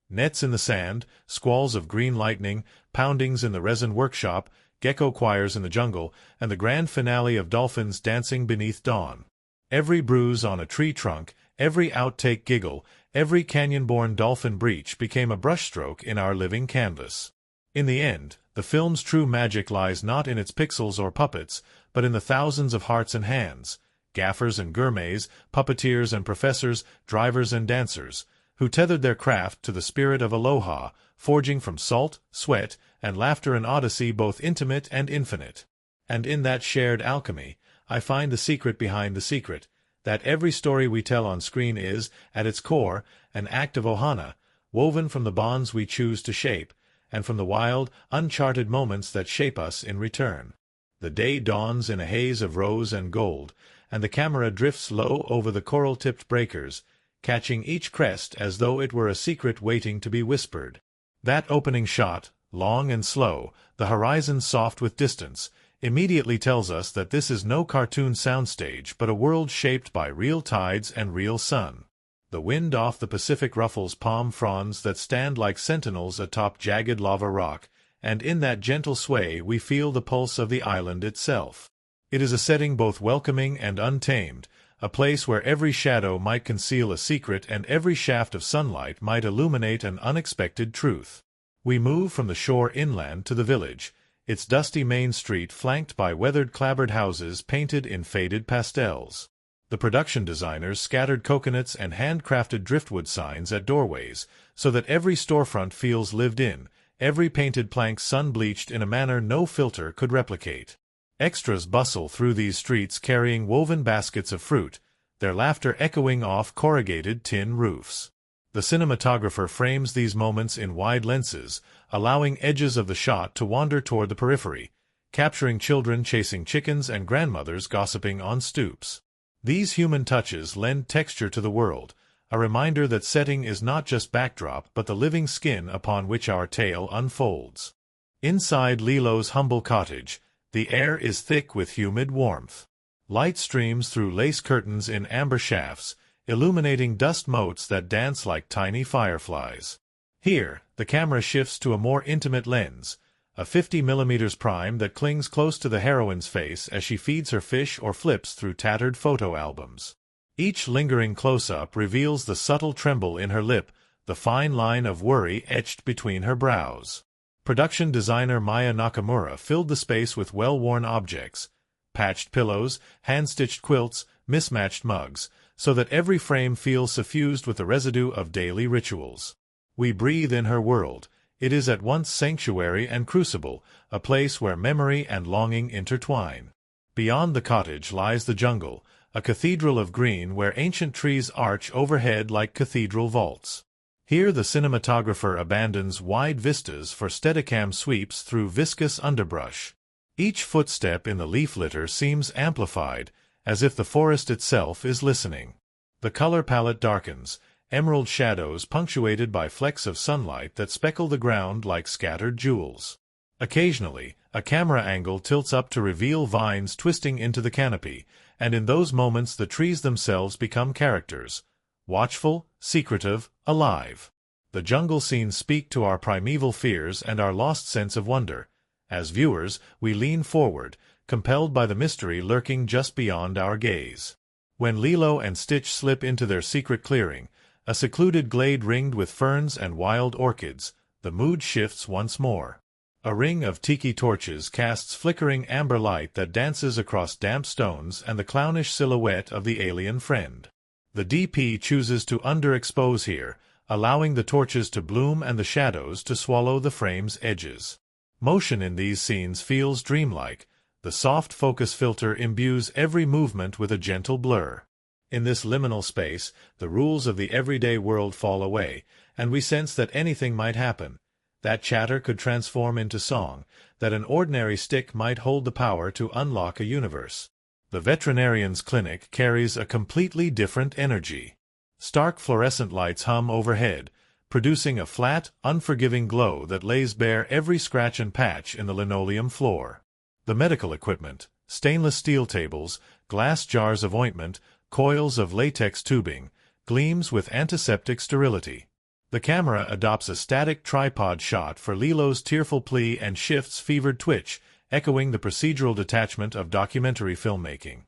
Nets in the sand, squalls of green lightning, poundings in the resin workshop, gecko choirs in the jungle, and the grand finale of dolphins dancing beneath dawn. Every bruise on a tree trunk, every outtake giggle, every canyon-born dolphin breach became a brushstroke in our living canvas. In the end, the film's true magic lies not in its pixels or puppets, but in the thousands of hearts and hands, gaffers and gourmets, puppeteers and professors, drivers and dancers, who tethered their craft to the spirit of aloha, forging from salt, sweat, and laughter an odyssey both intimate and infinite. And in that shared alchemy, I find the secret behind the secret, that every story we tell on screen is, at its core, an act of ʻohana, woven from the bonds we choose to shape, and from the wild, uncharted moments that shape us in return. The day dawns in a haze of rose and gold, and the camera drifts low over the coral-tipped breakers, catching each crest as though it were a secret waiting to be whispered. That opening shot, long and slow, the horizon soft with distance, immediately tells us that this is no cartoon soundstage but a world shaped by real tides and real sun. The wind off the Pacific ruffles palm fronds that stand like sentinels atop jagged lava rock, and in that gentle sway we feel the pulse of the island itself. It is a setting both welcoming and untamed, a place where every shadow might conceal a secret and every shaft of sunlight might illuminate an unexpected truth. We move from the shore inland to the village, its dusty main street flanked by weathered clapboard houses painted in faded pastels. The production designers scattered coconuts and handcrafted driftwood signs at doorways, so that every storefront feels lived in, every painted plank sun-bleached in a manner no filter could replicate. Extras bustle through these streets carrying woven baskets of fruit, their laughter echoing off corrugated tin roofs. The cinematographer frames these moments in wide lenses, allowing edges of the shot to wander toward the periphery, capturing children chasing chickens and grandmothers gossiping on stoops. These human touches lend texture to the world, a reminder that setting is not just backdrop but the living skin upon which our tale unfolds. Inside Lilo's humble cottage, the air is thick with humid warmth. Light streams through lace curtains in amber shafts, illuminating dust motes that dance like tiny fireflies. Here, the camera shifts to a more intimate lens, a 50mm prime that clings close to the heroine's face as she feeds her fish or flips through tattered photo albums. Each lingering close-up reveals the subtle tremble in her lip, the fine line of worry etched between her brows. Production designer Maia Nakamura filled the space with well-worn objects, patched pillows, hand-stitched quilts, mismatched mugs, so that every frame feels suffused with the residue of daily rituals. We breathe in her world. It is at once sanctuary and crucible, a place where memory and longing intertwine. Beyond the cottage lies the jungle, a cathedral of green where ancient trees arch overhead like cathedral vaults. Here the cinematographer abandons wide vistas for Steadicam sweeps through viscous underbrush. Each footstep in the leaf litter seems amplified, as if the forest itself is listening. The color palette darkens, emerald shadows punctuated by flecks of sunlight that speckle the ground like scattered jewels. Occasionally, a camera angle tilts up to reveal vines twisting into the canopy, and in those moments the trees themselves become characters, watchful, secretive, alive. The jungle scenes speak to our primeval fears and our lost sense of wonder. As viewers, we lean forward, compelled by the mystery lurking just beyond our gaze. When Lilo and Stitch slip into their secret clearing, a secluded glade ringed with ferns and wild orchids, the mood shifts once more. A ring of tiki torches casts flickering amber light that dances across damp stones and the clownish silhouette of the alien friend. The DP chooses to underexpose here, allowing the torches to bloom and the shadows to swallow the frame's edges. Motion in these scenes feels dreamlike. The soft focus filter imbues every movement with a gentle blur. In this liminal space, the rules of the everyday world fall away, and we sense that anything might happen. That chatter could transform into song, that an ordinary stick might hold the power to unlock a universe. The veterinarian's clinic carries a completely different energy. Stark fluorescent lights hum overhead, producing a flat, unforgiving glow that lays bare every scratch and patch in the linoleum floor. The medical equipment, stainless steel tables, glass jars of ointment, coils of latex tubing, gleams with antiseptic sterility. The camera adopts a static tripod shot for Lilo's tearful plea and shifts fevered twitch, echoing the procedural detachment of documentary filmmaking.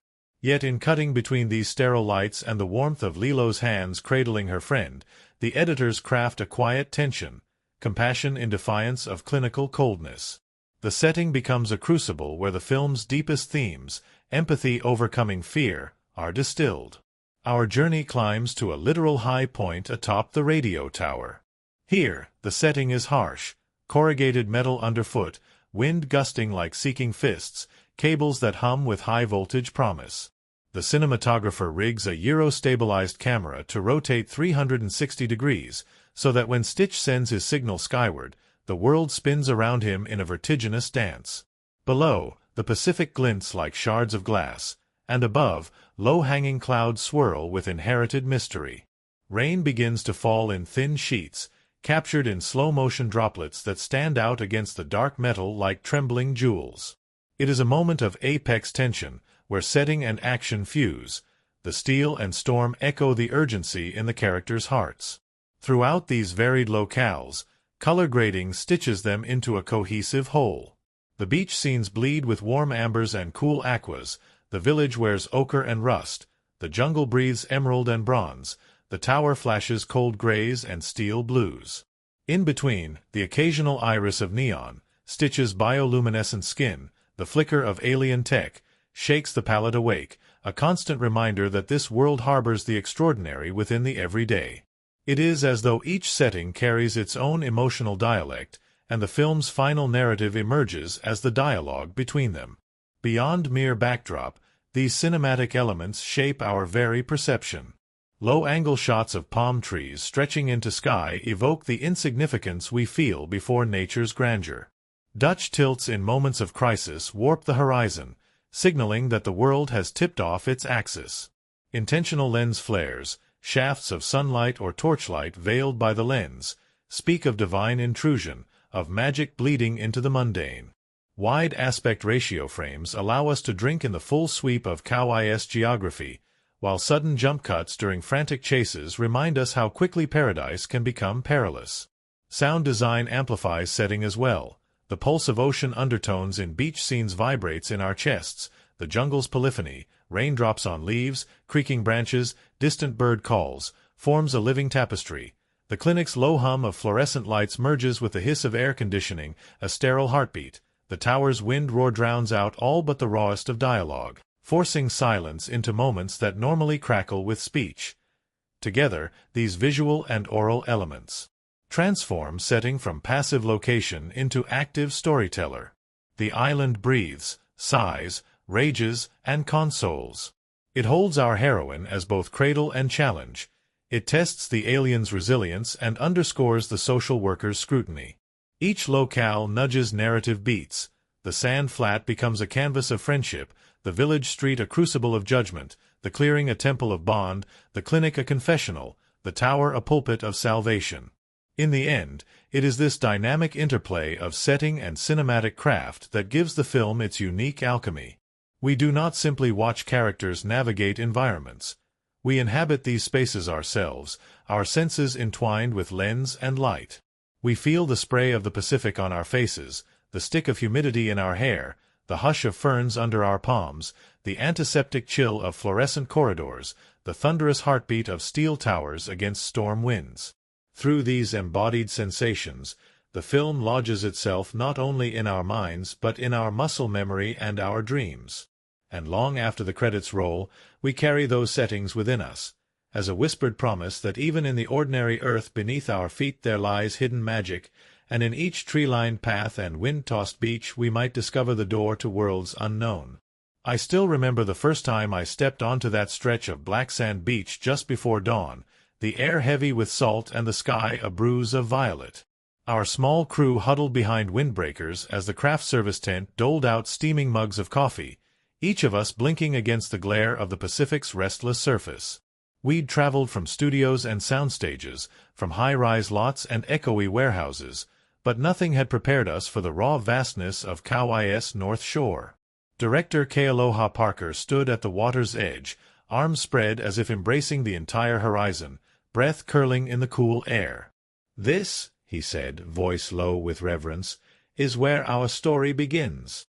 Yet in cutting between these sterile lights and the warmth of Lilo's hands cradling her friend, the editors craft a quiet tension, compassion in defiance of clinical coldness. The setting becomes a crucible where the film's deepest themes, empathy overcoming fear, are distilled. Our journey climbs to a literal high point atop the radio tower. Here, the setting is harsh, corrugated metal underfoot, wind gusting like seeking fists, cables that hum with high-voltage promise. The cinematographer rigs a gyro-stabilized camera to rotate 360 degrees, so that when Stitch sends his signal skyward, the world spins around him in a vertiginous dance. Below, the Pacific glints like shards of glass, and above, low-hanging clouds swirl with inherited mystery. Rain begins to fall in thin sheets, captured in slow-motion droplets that stand out against the dark metal like trembling jewels. It is a moment of apex tension, where setting and action fuse. The steel and storm echo the urgency in the characters' hearts. Throughout these varied locales, color grading stitches them into a cohesive whole. The beach scenes bleed with warm ambers and cool aquas, the village wears ochre and rust, the jungle breathes emerald and bronze, the tower flashes cold grays and steel blues. In between, the occasional iris of neon, Stitch's bioluminescent skin, the flicker of alien tech, shakes the palate awake, a constant reminder that this world harbors the extraordinary within the everyday. It is as though each setting carries its own emotional dialect, and the film's final narrative emerges as the dialogue between them. Beyond mere backdrop, these cinematic elements shape our very perception. Low-angle shots of palm trees stretching into sky evoke the insignificance we feel before nature's grandeur. Dutch tilts in moments of crisis warp the horizon, signaling that the world has tipped off its axis. Intentional lens flares, shafts of sunlight or torchlight veiled by the lens, speak of divine intrusion, of magic bleeding into the mundane. Wide aspect ratio frames allow us to drink in the full sweep of Kauai's geography, while sudden jump cuts during frantic chases remind us how quickly paradise can become perilous. Sound design amplifies setting as well. The pulse of ocean undertones in beach scenes vibrates in our chests, the jungle's polyphony, raindrops on leaves, creaking branches, distant bird calls, forms a living tapestry. The clinic's low hum of fluorescent lights merges with the hiss of air conditioning, a sterile heartbeat. The tower's wind roar drowns out all but the rawest of dialogue, forcing silence into moments that normally crackle with speech. Together, these visual and oral elements transform setting from passive location into active storyteller. The island breathes, sighs, rages, and consoles. It holds our heroine as both cradle and challenge. It tests the alien's resilience and underscores the social worker's scrutiny. Each locale nudges narrative beats. The sand flat becomes a canvas of friendship, the village street a crucible of judgment, the clearing a temple of bond, the clinic a confessional, the tower a pulpit of salvation. In the end, it is this dynamic interplay of setting and cinematic craft that gives the film its unique alchemy. We do not simply watch characters navigate environments. We inhabit these spaces ourselves, our senses entwined with lens and light. We feel the spray of the Pacific on our faces, the stick of humidity in our hair, the hush of ferns under our palms, the antiseptic chill of fluorescent corridors, the thunderous heartbeat of steel towers against storm winds. Through these embodied sensations, the film lodges itself not only in our minds but in our muscle memory and our dreams. And long after the credits roll, we carry those settings within us, as a whispered promise that even in the ordinary earth beneath our feet there lies hidden magic, and in each tree-lined path and wind-tossed beach we might discover the door to worlds unknown. I still remember the first time I stepped onto that stretch of black sand beach just before dawn, the air heavy with salt and the sky a bruise of violet. Our small crew huddled behind windbreakers as the craft service tent doled out steaming mugs of coffee, each of us blinking against the glare of the Pacific's restless surface. We'd traveled from studios and soundstages, from high-rise lots and echoey warehouses, but nothing had prepared us for the raw vastness of Kauai's North Shore. Director Kealoha Parker stood at the water's edge, arms spread as if embracing the entire horizon, breath curling in the cool air. "This," he said, voice low with reverence, "is where our story begins."